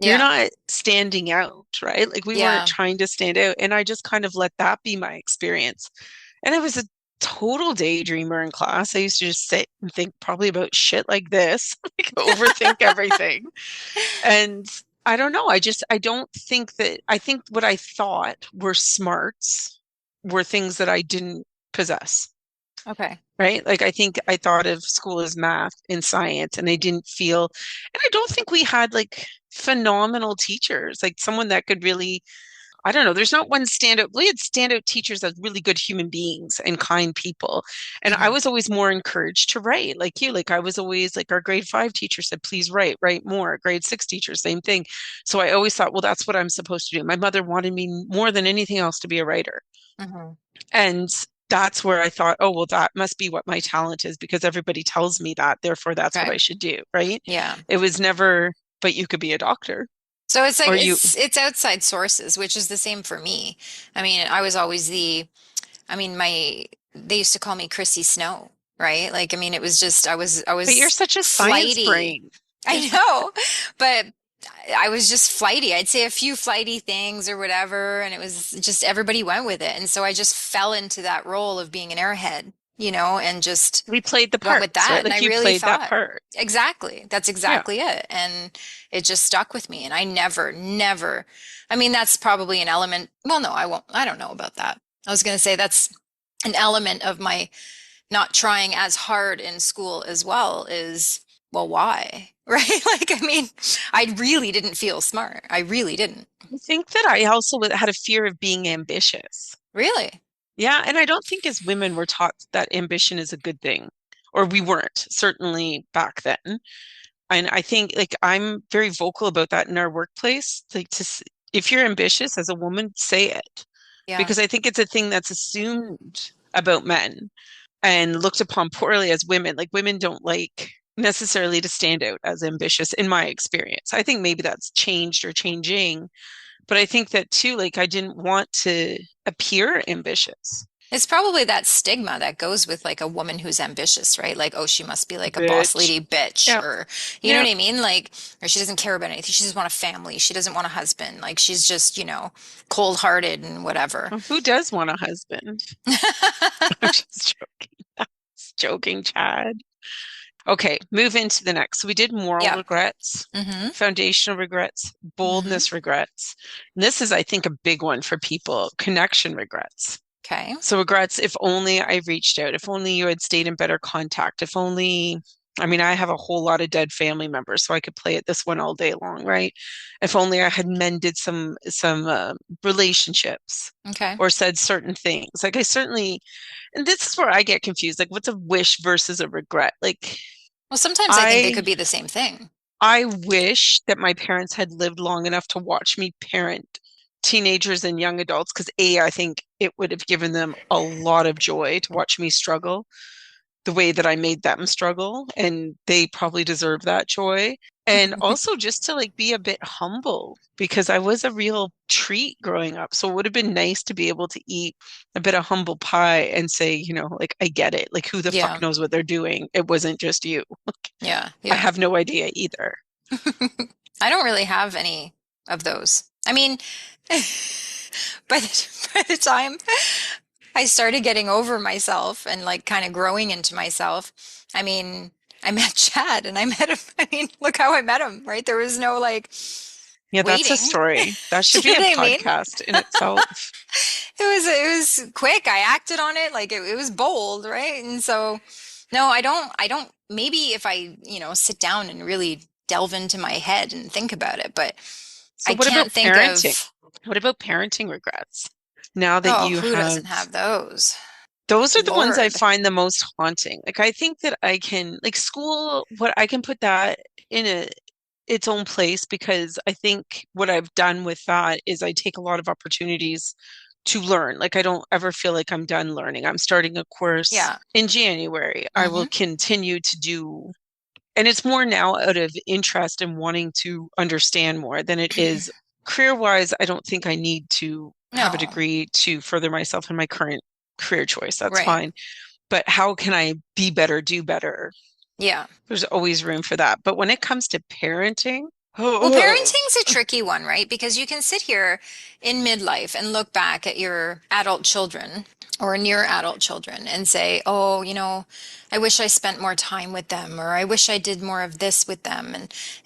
[SPEAKER 2] You're
[SPEAKER 1] Yeah.
[SPEAKER 2] not standing out, right? Like we weren't
[SPEAKER 1] Yeah.
[SPEAKER 2] trying to stand out, and I just kind of let that be my experience. And I was a total daydreamer in class. I used to just sit and think probably about shit like this, like overthink everything. And I don't know. I don't think that, I think what I thought were smarts were things that I didn't possess,
[SPEAKER 1] Okay.
[SPEAKER 2] right? Like I think I thought of school as math and science, and I didn't feel, and I don't think we had like phenomenal teachers, like someone that could really, I don't know. There's not one standout. We had standout teachers as really good human beings and kind people. And I
[SPEAKER 1] Hmm.
[SPEAKER 2] was always more encouraged to write like you. Like I was always like our grade 5 teacher said, please write more. Grade 6 teacher, same thing. So I always thought, well, that's what I'm supposed to do. My mother wanted me more than anything else to be a writer.
[SPEAKER 1] Hmm.
[SPEAKER 2] And that's where I thought, oh, well, that must be what my talent is because everybody tells me that. Therefore, that's what
[SPEAKER 1] Okay.
[SPEAKER 2] I should do. Right.
[SPEAKER 1] Yeah.
[SPEAKER 2] It was never, but you could be a doctor
[SPEAKER 1] So it's like
[SPEAKER 2] or you,
[SPEAKER 1] it's outside sources, which is the same for me. I mean, I was always I mean, my they used to call me Chrissy Snow, right? Like, I mean, it was just I
[SPEAKER 2] but you're
[SPEAKER 1] was
[SPEAKER 2] such a science
[SPEAKER 1] flighty.
[SPEAKER 2] brain.
[SPEAKER 1] I know, but I was just flighty. I'd say a few flighty things or whatever, and it was just everybody went with it. And so I just fell into that role of being an airhead, and just
[SPEAKER 2] We played the
[SPEAKER 1] went with
[SPEAKER 2] parts,
[SPEAKER 1] that.
[SPEAKER 2] right?
[SPEAKER 1] And I
[SPEAKER 2] Like you
[SPEAKER 1] really
[SPEAKER 2] played that
[SPEAKER 1] thought,
[SPEAKER 2] part.
[SPEAKER 1] exactly, that's
[SPEAKER 2] Yeah.
[SPEAKER 1] exactly it. And it just stuck with me. And I never, I mean, that's probably an element. Well, no, I won't. I don't know about that. I was going to say that's an element of my not trying as hard in school as well is, well, why? Right? Like, I mean, I really didn't feel smart. I really didn't.
[SPEAKER 2] I think that I also had a fear of being ambitious.
[SPEAKER 1] Really?
[SPEAKER 2] Yeah. And I don't think as women we're taught that ambition is a good thing, or we weren't, certainly back then. And I think like I'm very vocal about that in our workplace. Like if you're ambitious as a woman, say it.
[SPEAKER 1] Yeah.
[SPEAKER 2] Because I think it's a thing that's assumed about men and looked upon poorly as women. Like women don't like necessarily to stand out as ambitious in my experience. I think maybe that's changed or changing, but I think that too, like I didn't want to appear ambitious.
[SPEAKER 1] It's probably that stigma that goes with like a woman who's ambitious, right? Like, oh, she must be like a boss
[SPEAKER 2] Bitch.
[SPEAKER 1] lady bitch,
[SPEAKER 2] Yeah.
[SPEAKER 1] or you know
[SPEAKER 2] Yeah.
[SPEAKER 1] what I mean? Like, or she doesn't care about anything. She doesn't want a family. She doesn't want a husband. Like, she's just, cold-hearted and whatever.
[SPEAKER 2] Well, who does want a husband? I'm just joking. Just joking, Chad. Okay, move into the next. So we did moral
[SPEAKER 1] Yeah.
[SPEAKER 2] regrets,
[SPEAKER 1] Mm-hmm.
[SPEAKER 2] foundational regrets,
[SPEAKER 1] Mm-hmm.
[SPEAKER 2] boldness regrets. And this is, I think, a big one for people, connection regrets.
[SPEAKER 1] Okay.
[SPEAKER 2] So regrets, if only I reached out, if only you had stayed in better contact, if only, I mean, I have a whole lot of dead family members, so I could play at this one all day long, right? If only I had mended some relationships
[SPEAKER 1] Okay.
[SPEAKER 2] or said certain things. Like I certainly, and this is where I get confused. Like, what's a wish versus a regret? Like,
[SPEAKER 1] Well, sometimes I think they
[SPEAKER 2] I
[SPEAKER 1] could be the same thing.
[SPEAKER 2] I wish that my parents had lived long enough to watch me parent teenagers and young adults because A, I think it would have given them a lot of joy to watch me struggle the way that I made them struggle, and they probably deserve that joy. And also just to like be a bit humble because I was a real treat growing up. So it would have been nice to be able to eat a bit of humble pie and say, like, I get it. Like, who the fuck
[SPEAKER 1] Yeah.
[SPEAKER 2] knows what they're doing? It wasn't just you.
[SPEAKER 1] Yeah.
[SPEAKER 2] I
[SPEAKER 1] Yeah.
[SPEAKER 2] have no idea either.
[SPEAKER 1] I don't really have any of those. I mean, by the time I started getting over myself and like kind of growing into myself, I mean, I met Chad and I met him. I mean, look how I met him, right? There was no like
[SPEAKER 2] Yeah, that's a
[SPEAKER 1] waiting.
[SPEAKER 2] story. That
[SPEAKER 1] Do
[SPEAKER 2] should
[SPEAKER 1] you
[SPEAKER 2] be
[SPEAKER 1] know
[SPEAKER 2] a
[SPEAKER 1] what I mean?
[SPEAKER 2] podcast in itself.
[SPEAKER 1] It was quick. I acted on it like it was bold, right? And so no, I don't maybe if I, sit down and really delve into my head and think about it, but
[SPEAKER 2] So
[SPEAKER 1] I
[SPEAKER 2] what about
[SPEAKER 1] can't think
[SPEAKER 2] parenting?
[SPEAKER 1] of,
[SPEAKER 2] What about parenting regrets? Now that
[SPEAKER 1] oh,
[SPEAKER 2] you
[SPEAKER 1] who
[SPEAKER 2] have
[SPEAKER 1] doesn't have those?
[SPEAKER 2] those are the ones I
[SPEAKER 1] Lord.
[SPEAKER 2] find the most haunting. Like I think that I can like school, what I can put that in its own place because I think what I've done with that is I take a lot of opportunities to learn. Like I don't ever feel like I'm done learning. I'm starting a course
[SPEAKER 1] Yeah.
[SPEAKER 2] in January. I will
[SPEAKER 1] Hmm.
[SPEAKER 2] continue to do, and it's more now out of interest and wanting to understand more than it is career-wise. I don't think I need to have a
[SPEAKER 1] No.
[SPEAKER 2] degree to further myself in my current career choice. That's
[SPEAKER 1] Right.
[SPEAKER 2] fine. But how can I be better, do better?
[SPEAKER 1] Yeah.
[SPEAKER 2] There's always room for that. But when it comes to parenting,
[SPEAKER 1] Well,
[SPEAKER 2] oh,
[SPEAKER 1] parenting's a tricky one, right? Because you can sit here in midlife and look back at your adult children or near adult children and say, "Oh, I wish I spent more time with them, or I wish I did more of this with them."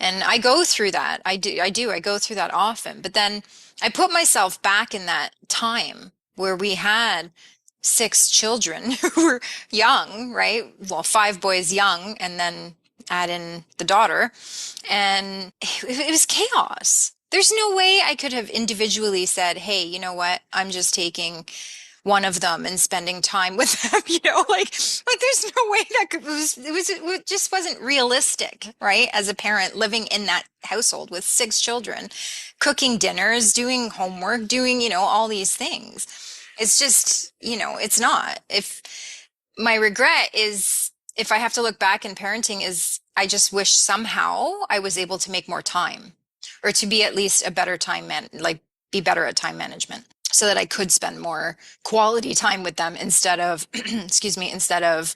[SPEAKER 1] And I go through that. I go through that often. But then I put myself back in that time where we had six children who were young, right? Well, five boys young, and then add in the daughter. And it was chaos. There's no way I could have individually said, "Hey, you know what? I'm just taking one of them and spending time with them." Like there's no way that could, it just wasn't realistic, right? As a parent living in that household with six children, cooking dinners, doing homework, doing, all these things. It's just, it's not. If my regret is, if I have to look back in parenting, is I just wish somehow I was able to make more time or to be at least a better like be better at time management so that I could spend more quality time with them instead of, excuse me, instead of,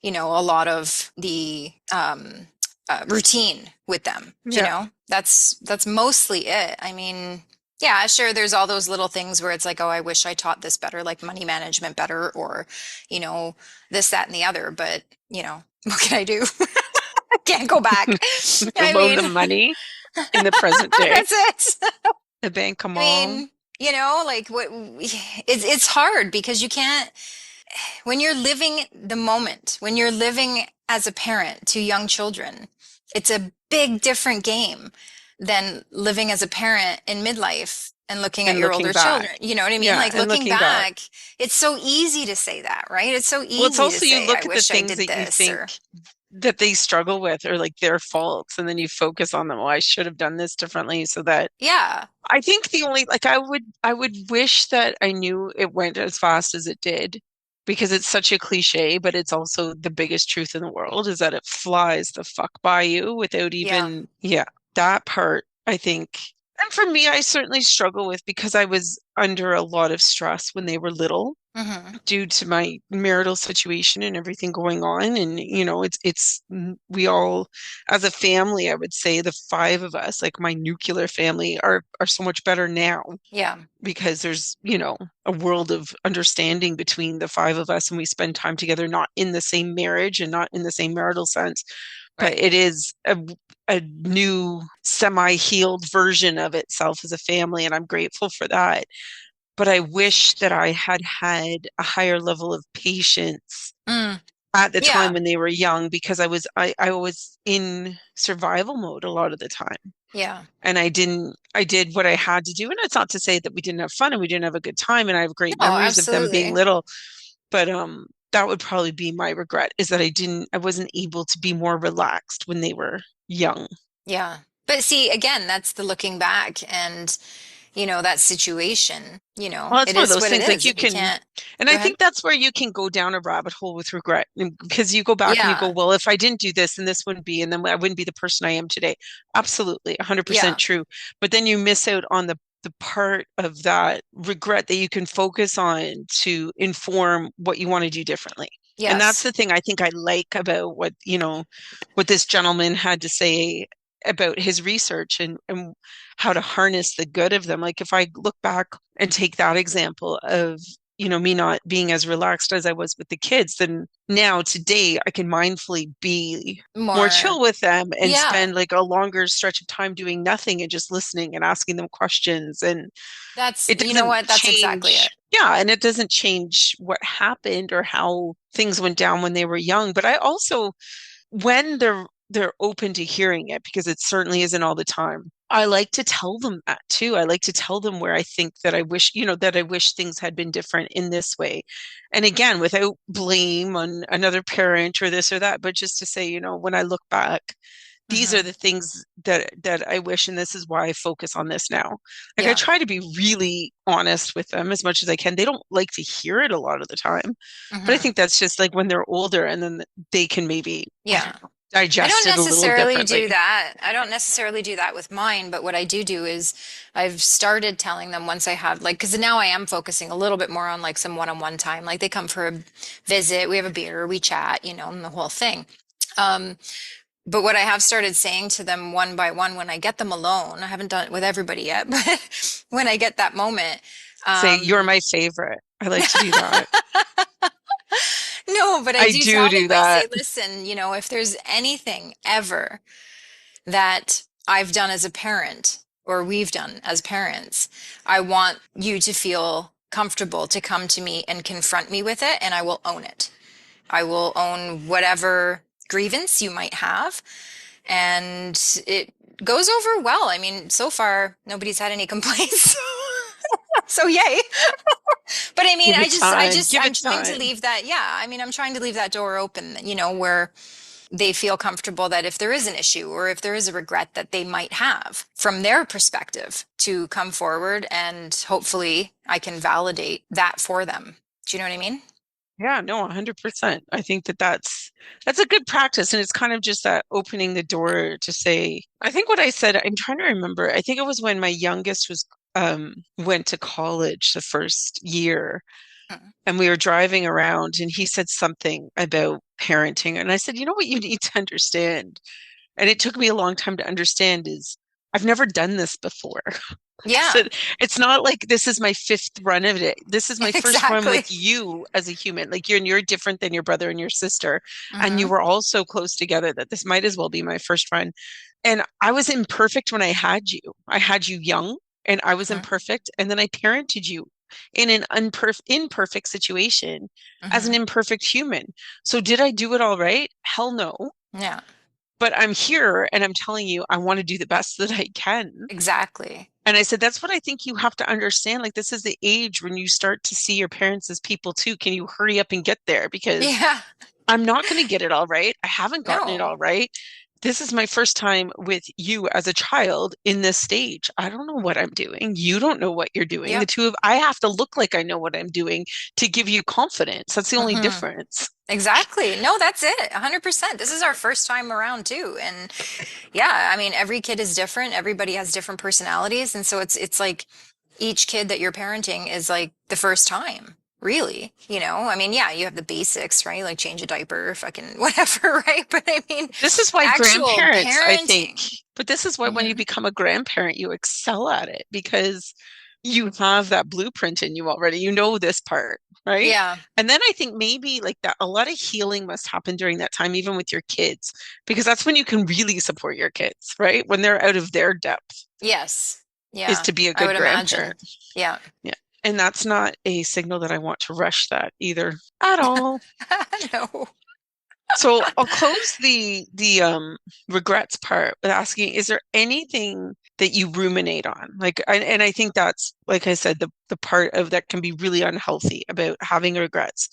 [SPEAKER 1] a lot of the routine with them.
[SPEAKER 2] yeah.
[SPEAKER 1] That's mostly it. I mean, yeah, sure, there's all those little things where it's like, oh, I wish I taught this better, like money management better, or, you know, this, that, and the other. But, what can I do? I can't go back. I
[SPEAKER 2] Loan
[SPEAKER 1] mean,
[SPEAKER 2] them money in the present day.
[SPEAKER 1] that's it.
[SPEAKER 2] The bank come
[SPEAKER 1] I
[SPEAKER 2] all.
[SPEAKER 1] mean, like what it's hard because you can't, when you're living the moment, when you're living as a parent to young children, it's a big different game than living as a parent in midlife and looking at
[SPEAKER 2] And
[SPEAKER 1] your
[SPEAKER 2] looking
[SPEAKER 1] older
[SPEAKER 2] back.
[SPEAKER 1] children. You know what I mean?
[SPEAKER 2] Yeah,
[SPEAKER 1] Like
[SPEAKER 2] and
[SPEAKER 1] looking
[SPEAKER 2] looking back.
[SPEAKER 1] back, it's so easy to say that, right? It's so
[SPEAKER 2] Well, it's
[SPEAKER 1] easy to
[SPEAKER 2] also you
[SPEAKER 1] say, I
[SPEAKER 2] look at the
[SPEAKER 1] wish I
[SPEAKER 2] things
[SPEAKER 1] did
[SPEAKER 2] that you
[SPEAKER 1] this,
[SPEAKER 2] think
[SPEAKER 1] or
[SPEAKER 2] that they struggle with or like their faults, and then you focus on them. Oh, I should have done this differently so that
[SPEAKER 1] yeah,
[SPEAKER 2] I think the only like I would wish that I knew it went as fast as it did because it's such a cliche, but it's also the biggest truth in the world is that it flies the fuck by you without
[SPEAKER 1] yeah,
[SPEAKER 2] even, yeah, that part I think. And for me, I certainly struggle with because I was under a lot of stress when they were little
[SPEAKER 1] hmm,
[SPEAKER 2] due to my marital situation and everything going on. And we all as a family, I would say the five of us, like my nuclear family, are so much better now
[SPEAKER 1] yeah,
[SPEAKER 2] because there's a world of understanding between the five of us, and we spend time together, not in the same marriage and not in the same marital sense, but
[SPEAKER 1] right.
[SPEAKER 2] it is a new semi-healed version of itself as a family, and I'm grateful for that. But I wish that I had had a higher level of patience
[SPEAKER 1] Mm.
[SPEAKER 2] at the time
[SPEAKER 1] Yeah.
[SPEAKER 2] when they were young because I was in survival mode a lot of the time.
[SPEAKER 1] Yeah.
[SPEAKER 2] And I did what I had to do. And it's not to say that we didn't have fun and we didn't have a good time. And I have great
[SPEAKER 1] No,
[SPEAKER 2] memories of them being
[SPEAKER 1] absolutely.
[SPEAKER 2] little. But that would probably be my regret is that I wasn't able to be more relaxed when they were young.
[SPEAKER 1] Yeah. But see, again, that's the looking back and, that situation,
[SPEAKER 2] Well, it's
[SPEAKER 1] it
[SPEAKER 2] one of
[SPEAKER 1] is
[SPEAKER 2] those
[SPEAKER 1] what it
[SPEAKER 2] things like
[SPEAKER 1] is.
[SPEAKER 2] you
[SPEAKER 1] And you
[SPEAKER 2] can,
[SPEAKER 1] can't
[SPEAKER 2] and
[SPEAKER 1] go
[SPEAKER 2] I
[SPEAKER 1] ahead.
[SPEAKER 2] think that's where you can go down a rabbit hole with regret because you go back and you go,
[SPEAKER 1] Yeah.
[SPEAKER 2] well, if I didn't do this, then this wouldn't be, and then I wouldn't be the person I am today. Absolutely, 100%
[SPEAKER 1] Yeah.
[SPEAKER 2] true. But then you miss out on the part of that regret that you can focus on to inform what you want to do differently. And that's
[SPEAKER 1] Yes.
[SPEAKER 2] the thing I think I like about what this gentleman had to say about his research and how to harness the good of them. Like if I look back and take that example of, me not being as relaxed as I was with the kids, then now today I can mindfully be more
[SPEAKER 1] More.
[SPEAKER 2] chill with them and
[SPEAKER 1] Yeah.
[SPEAKER 2] spend like a longer stretch of time doing nothing and just listening and asking them questions. And
[SPEAKER 1] That's,
[SPEAKER 2] it
[SPEAKER 1] you know
[SPEAKER 2] doesn't
[SPEAKER 1] what? That's exactly
[SPEAKER 2] change.
[SPEAKER 1] it.
[SPEAKER 2] Yeah, and it doesn't change what happened or how things went down when they were young. But I also when they're open to hearing it because it certainly isn't all the time. I like to tell them that too. I like to tell them where I think that I wish, that I wish things had been different in this way. And again, without blame on another parent or this or that, but just to say, when I look back, these are
[SPEAKER 1] Hmm.
[SPEAKER 2] the things that I wish, and this is why I focus on this now. Like I
[SPEAKER 1] Yeah.
[SPEAKER 2] try to be really honest with them as much as I can. They don't like to hear it a lot of the time, but I
[SPEAKER 1] Hmm.
[SPEAKER 2] think that's just like when they're older and then they can maybe, I
[SPEAKER 1] Yeah.
[SPEAKER 2] don't know,
[SPEAKER 1] I don't
[SPEAKER 2] digest it a little
[SPEAKER 1] necessarily do
[SPEAKER 2] differently.
[SPEAKER 1] that. I don't necessarily do that with mine, but what I do is I've started telling them once I have like, because now I am focusing a little bit more on like some one-on-one time. Like they come for a visit, we have a beer, we chat, and the whole thing. Um, but what I have started saying to them one by one when I get them alone, I haven't done it with everybody yet, but when I get that moment,
[SPEAKER 2] Say, you're
[SPEAKER 1] um,
[SPEAKER 2] my favorite. I like to do that.
[SPEAKER 1] no, but I
[SPEAKER 2] I
[SPEAKER 1] do tell
[SPEAKER 2] do
[SPEAKER 1] them,
[SPEAKER 2] do
[SPEAKER 1] I say,
[SPEAKER 2] that.
[SPEAKER 1] listen, if there's anything ever that I've done as a parent or we've done as parents, I want you to feel comfortable to come to me and confront me with it, and I will own it. I will own whatever grievance you might have, and it goes over well. I mean, so far, nobody's had any complaints. So yay. But I mean,
[SPEAKER 2] Give it time. Give
[SPEAKER 1] I'm
[SPEAKER 2] it
[SPEAKER 1] trying to
[SPEAKER 2] time.
[SPEAKER 1] leave that, yeah, I mean, I'm trying to leave that door open, where they feel comfortable that if there is an issue or if there is a regret that they might have from their perspective to come forward and hopefully I can validate that for them. Do you know what I mean?
[SPEAKER 2] Yeah, no, 100%. I think that's a good practice. And it's kind of just that opening the door to say, I think what I said, I'm trying to remember. I think it was when my youngest was went to college the first year
[SPEAKER 1] Mhm.
[SPEAKER 2] and we were driving around and he said something about parenting. And I said, you know what you need to understand? And it took me a long time to understand is I've never done this before. I
[SPEAKER 1] Yeah,
[SPEAKER 2] said, it's not like this is my fifth run of it. This is my first run with
[SPEAKER 1] exactly.
[SPEAKER 2] you as a human. Like you're different than your brother and your sister. And you
[SPEAKER 1] Hmm.
[SPEAKER 2] were all so close together that this might as well be my first run. And I was imperfect when I had you. I had you young and I was
[SPEAKER 1] Hmm.
[SPEAKER 2] imperfect. And then I parented you in an imperfect situation as an
[SPEAKER 1] Hmm.
[SPEAKER 2] imperfect human. So did I do it all right? Hell no.
[SPEAKER 1] Yeah,
[SPEAKER 2] But I'm here and I'm telling you, I want to do the best that I can.
[SPEAKER 1] exactly.
[SPEAKER 2] And I said, that's what I think you have to understand. Like, this is the age when you start to see your parents as people too. Can you hurry up and get there? Because
[SPEAKER 1] Yeah,
[SPEAKER 2] I'm not going to get it all right. I haven't gotten it
[SPEAKER 1] no.
[SPEAKER 2] all right. This is my first time with you as a child in this stage. I don't know what I'm doing. You don't know what you're doing.
[SPEAKER 1] Yep.
[SPEAKER 2] I have to look like I know what I'm doing to give you confidence. That's the only
[SPEAKER 1] Hmm.
[SPEAKER 2] difference.
[SPEAKER 1] Exactly. No, that's it. 100%. This is our first time around too. And yeah, I mean, every kid is different. Everybody has different personalities, and so it's like each kid that you're parenting is like the first time, really. I mean, yeah, you have the basics, right? Like change a diaper, fucking whatever, right? But I mean,
[SPEAKER 2] This is why
[SPEAKER 1] actual
[SPEAKER 2] grandparents, I think,
[SPEAKER 1] parenting.
[SPEAKER 2] but this is why when you
[SPEAKER 1] Hmm.
[SPEAKER 2] become a grandparent, you excel at it because you have that blueprint in you already. You know this part, right?
[SPEAKER 1] Yeah.
[SPEAKER 2] And then I think maybe like that, a lot of healing must happen during that time, even with your kids, because that's when you can really support your kids, right? When they're out of their depth,
[SPEAKER 1] Yes.
[SPEAKER 2] is
[SPEAKER 1] Yeah.
[SPEAKER 2] to be a
[SPEAKER 1] I
[SPEAKER 2] good
[SPEAKER 1] would imagine.
[SPEAKER 2] grandparent.
[SPEAKER 1] Yeah.
[SPEAKER 2] Yeah. And that's not a signal that I want to rush that either at all.
[SPEAKER 1] No.
[SPEAKER 2] So I'll close the regrets part with asking, is there anything that you ruminate on? Like, and I think that's, like I said, the part of that can be really unhealthy about having regrets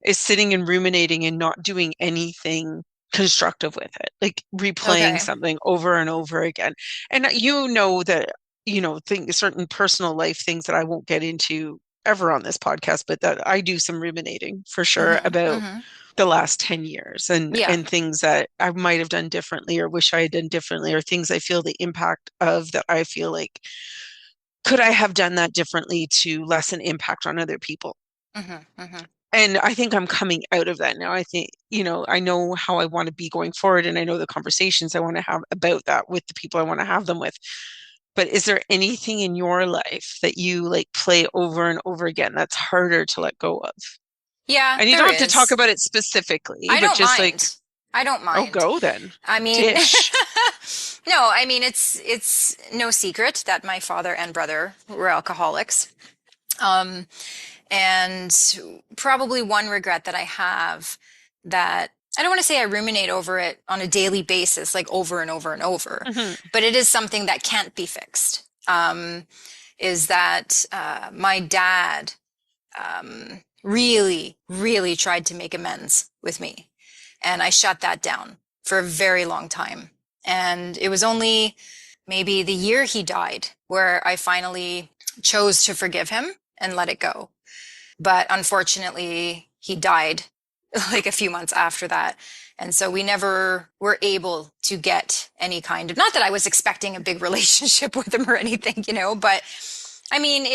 [SPEAKER 2] is sitting and ruminating and not doing anything constructive with it, like replaying
[SPEAKER 1] Okay.
[SPEAKER 2] something over and over again. And you know that, things, certain personal life things that I won't get into ever on this podcast, but that I do some ruminating for sure
[SPEAKER 1] Hmm.
[SPEAKER 2] about
[SPEAKER 1] Hmm.
[SPEAKER 2] the last 10 years and
[SPEAKER 1] Yeah.
[SPEAKER 2] things that I might have done differently or wish I had done differently or things I feel the impact of that I feel like could I have done that differently to lessen impact on other people?
[SPEAKER 1] Hmm. Hmm.
[SPEAKER 2] And I think I'm coming out of that now. I think, I know how I want to be going forward and I know the conversations I want to have about that with the people I want to have them with. But is there anything in your life that you like play over and over again that's harder to let go of?
[SPEAKER 1] Yeah,
[SPEAKER 2] And you
[SPEAKER 1] there
[SPEAKER 2] don't have to talk
[SPEAKER 1] is.
[SPEAKER 2] about it specifically,
[SPEAKER 1] I
[SPEAKER 2] but
[SPEAKER 1] don't
[SPEAKER 2] just like,
[SPEAKER 1] mind. I don't
[SPEAKER 2] oh,
[SPEAKER 1] mind.
[SPEAKER 2] go then.
[SPEAKER 1] I mean,
[SPEAKER 2] Dish.
[SPEAKER 1] no, I mean it's no secret that my father and brother were alcoholics. Um, and probably one regret that I have that I don't want to say I ruminate over it on a daily basis, like over and over and over,
[SPEAKER 2] Hmm.
[SPEAKER 1] but it is something that can't be fixed. Is that my dad really, really tried to make amends with me. And I shut that down for a very long time. And it was only maybe the year he died where I finally chose to forgive him and let it go. But unfortunately, he died like a few months after that. And so we never were able to get any kind of, not that I was expecting a big relationship with him or anything, but I mean,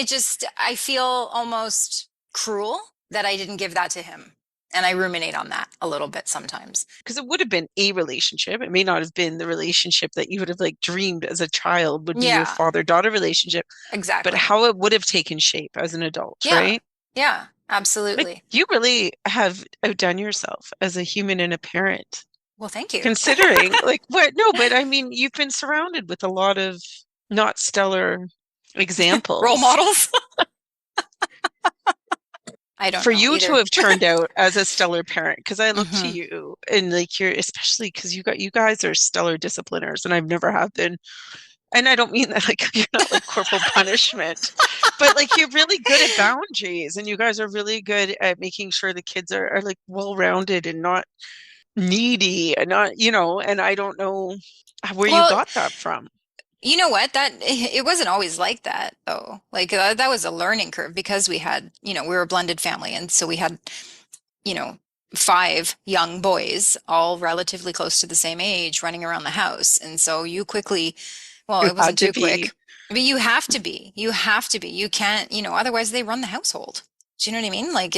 [SPEAKER 1] I feel almost cruel that I didn't give that to him. And I ruminate on that a little bit sometimes.
[SPEAKER 2] Because it would have been a relationship. It may not have been the relationship that you would have like dreamed as a child would be your
[SPEAKER 1] Yeah,
[SPEAKER 2] father-daughter relationship, but
[SPEAKER 1] exactly.
[SPEAKER 2] how it would have taken shape as an adult,
[SPEAKER 1] Yeah,
[SPEAKER 2] right?
[SPEAKER 1] yeah,
[SPEAKER 2] Like
[SPEAKER 1] absolutely.
[SPEAKER 2] you really have outdone yourself as a human and a parent,
[SPEAKER 1] Well, thank you.
[SPEAKER 2] considering like what, no, but I mean, you've been surrounded with a lot of not stellar
[SPEAKER 1] Role
[SPEAKER 2] examples.
[SPEAKER 1] models. I don't
[SPEAKER 2] For
[SPEAKER 1] know
[SPEAKER 2] you to
[SPEAKER 1] either.
[SPEAKER 2] have turned out as a stellar parent, because I look to
[SPEAKER 1] Hmm.
[SPEAKER 2] you and like you're especially because you guys are stellar discipliners and I've never have been. And I don't mean that like you're not like corporal punishment, but like you're really good at boundaries and you guys are really good at making sure the kids are like well-rounded and not needy and not, and I don't know where you
[SPEAKER 1] Well,
[SPEAKER 2] got that from.
[SPEAKER 1] you know what? That it wasn't always like that though. Like that was a learning curve because we had, we were a blended family and so we had, you know, five young boys, all relatively close to the same age, running around the house. And so you quickly, well,
[SPEAKER 2] You
[SPEAKER 1] it wasn't
[SPEAKER 2] had to
[SPEAKER 1] too
[SPEAKER 2] be.
[SPEAKER 1] quick, but you have to be. You have to be. You can't, otherwise they run the household. Do you know what I mean? Like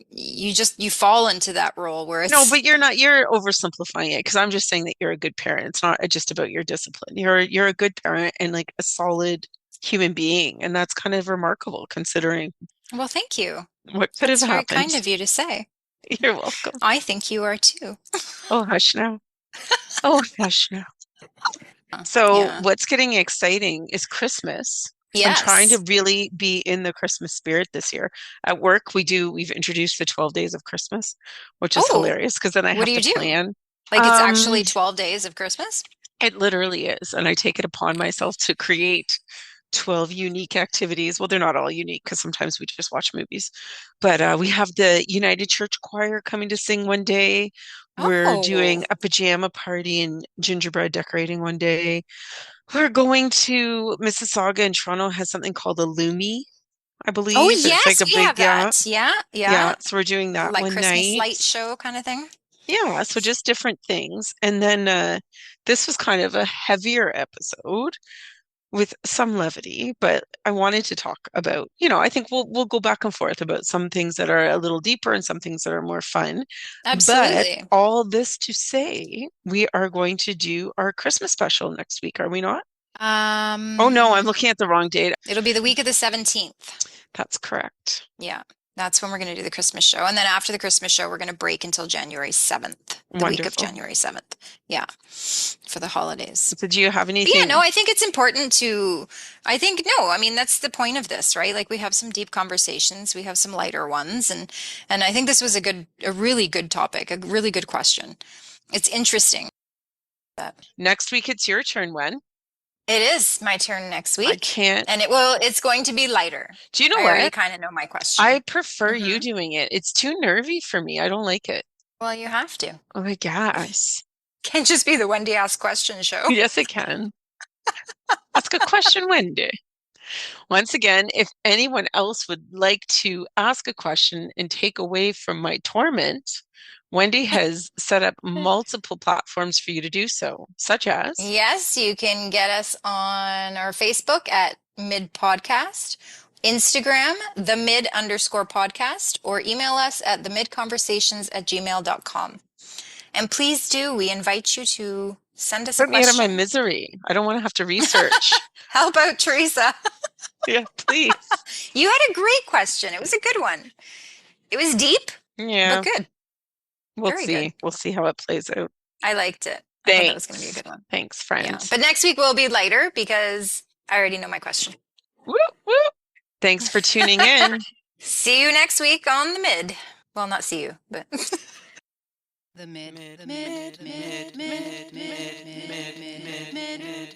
[SPEAKER 1] you fall into that role where
[SPEAKER 2] No,
[SPEAKER 1] it's
[SPEAKER 2] but you're not, you're oversimplifying it because I'm just saying that you're a good parent. It's not just about your discipline. You're a good parent and like a solid human being. And that's kind of remarkable considering
[SPEAKER 1] well, thank you.
[SPEAKER 2] what could have
[SPEAKER 1] That's very kind
[SPEAKER 2] happened.
[SPEAKER 1] of you to say.
[SPEAKER 2] You're welcome.
[SPEAKER 1] I think you are too.
[SPEAKER 2] Oh, hush now. Oh, hush now. So,
[SPEAKER 1] Yeah.
[SPEAKER 2] what's getting exciting is Christmas. I'm trying to
[SPEAKER 1] Yes.
[SPEAKER 2] really be in the Christmas spirit this year. At work, we've introduced the 12 days of Christmas, which is
[SPEAKER 1] Oh,
[SPEAKER 2] hilarious because then I
[SPEAKER 1] what
[SPEAKER 2] have
[SPEAKER 1] do you
[SPEAKER 2] to
[SPEAKER 1] do?
[SPEAKER 2] plan.
[SPEAKER 1] Like it's
[SPEAKER 2] Um,
[SPEAKER 1] actually 12 days of Christmas?
[SPEAKER 2] it literally is. And I take it upon myself to create 12 unique activities. Well, they're not all unique because sometimes we just watch movies. But we have the United Church Choir coming to sing one day. We're doing
[SPEAKER 1] Oh.
[SPEAKER 2] a pajama party and gingerbread decorating one day. We're going to Mississauga and Toronto has something called a Lumi, I
[SPEAKER 1] Oh,
[SPEAKER 2] believe. It's like
[SPEAKER 1] yes,
[SPEAKER 2] a
[SPEAKER 1] we
[SPEAKER 2] big,
[SPEAKER 1] have
[SPEAKER 2] yeah,
[SPEAKER 1] that. Yeah,
[SPEAKER 2] yeah.
[SPEAKER 1] yeah.
[SPEAKER 2] So we're doing that
[SPEAKER 1] Like
[SPEAKER 2] one
[SPEAKER 1] Christmas
[SPEAKER 2] night.
[SPEAKER 1] light show kind of thing.
[SPEAKER 2] Yeah, so just different things. And then this was kind of a heavier episode with some levity, but I wanted to talk about, I think we'll go back and forth about some things that are a little deeper and some things that are more fun. But
[SPEAKER 1] Absolutely.
[SPEAKER 2] all this to say, we are going to do our Christmas special next week, are we not? Oh
[SPEAKER 1] Um,
[SPEAKER 2] no, I'm looking at the wrong date.
[SPEAKER 1] it'll be the week of the 17th.
[SPEAKER 2] That's correct.
[SPEAKER 1] Yeah. That's when we're going to do the Christmas show. And then after the Christmas show, we're going to break until January 7th, the week of
[SPEAKER 2] Wonderful.
[SPEAKER 1] January 7th. Yeah, for the holidays.
[SPEAKER 2] So do you have
[SPEAKER 1] But yeah,
[SPEAKER 2] anything?
[SPEAKER 1] no, I think it's important to, I think, no, I mean, that's the point of this, right? Like we have some deep conversations, we have some lighter ones, and I think this was a really good topic, a really good question. It's interesting.
[SPEAKER 2] Next week, it's your turn, Wen.
[SPEAKER 1] It is my turn next
[SPEAKER 2] I
[SPEAKER 1] week,
[SPEAKER 2] can't.
[SPEAKER 1] and it's going to be lighter.
[SPEAKER 2] Do you know
[SPEAKER 1] I already
[SPEAKER 2] what?
[SPEAKER 1] kind of know my
[SPEAKER 2] I
[SPEAKER 1] question.
[SPEAKER 2] prefer you doing it. It's too nervy for me. I don't like it.
[SPEAKER 1] Well, you have to.
[SPEAKER 2] Oh my gosh.
[SPEAKER 1] Can't just be the Wendy Ask Question show.
[SPEAKER 2] Yes, it can. Ask a question, Wendy. Once again, if anyone else would like to ask a question and take away from my torment, Wendy has set up multiple platforms for you to do so, such as
[SPEAKER 1] Yes, you can get us on our Facebook at Mid Podcast, Instagram, the mid_podcast, or email us at themidconversations@gmail.com. And please do, we invite you to send us a
[SPEAKER 2] put me out of my
[SPEAKER 1] question.
[SPEAKER 2] misery. I don't want to have to research.
[SPEAKER 1] How about Teresa?
[SPEAKER 2] Yeah, please.
[SPEAKER 1] You had a great question. It was a good one. It was deep,
[SPEAKER 2] Yeah,
[SPEAKER 1] but good.
[SPEAKER 2] we'll
[SPEAKER 1] Very
[SPEAKER 2] see.
[SPEAKER 1] good.
[SPEAKER 2] We'll see how it plays out.
[SPEAKER 1] I liked it. I thought that was going to be a
[SPEAKER 2] Thanks.
[SPEAKER 1] good one.
[SPEAKER 2] Thanks, friend.
[SPEAKER 1] Yeah. But next week will be lighter because I already know my question.
[SPEAKER 2] Woo, woo. Thanks for tuning in.
[SPEAKER 1] See you next week on the mid. Well, not see you, but
[SPEAKER 3] The mid, the mid, mid, mid, mid, mid, mid, mid, mid, mid.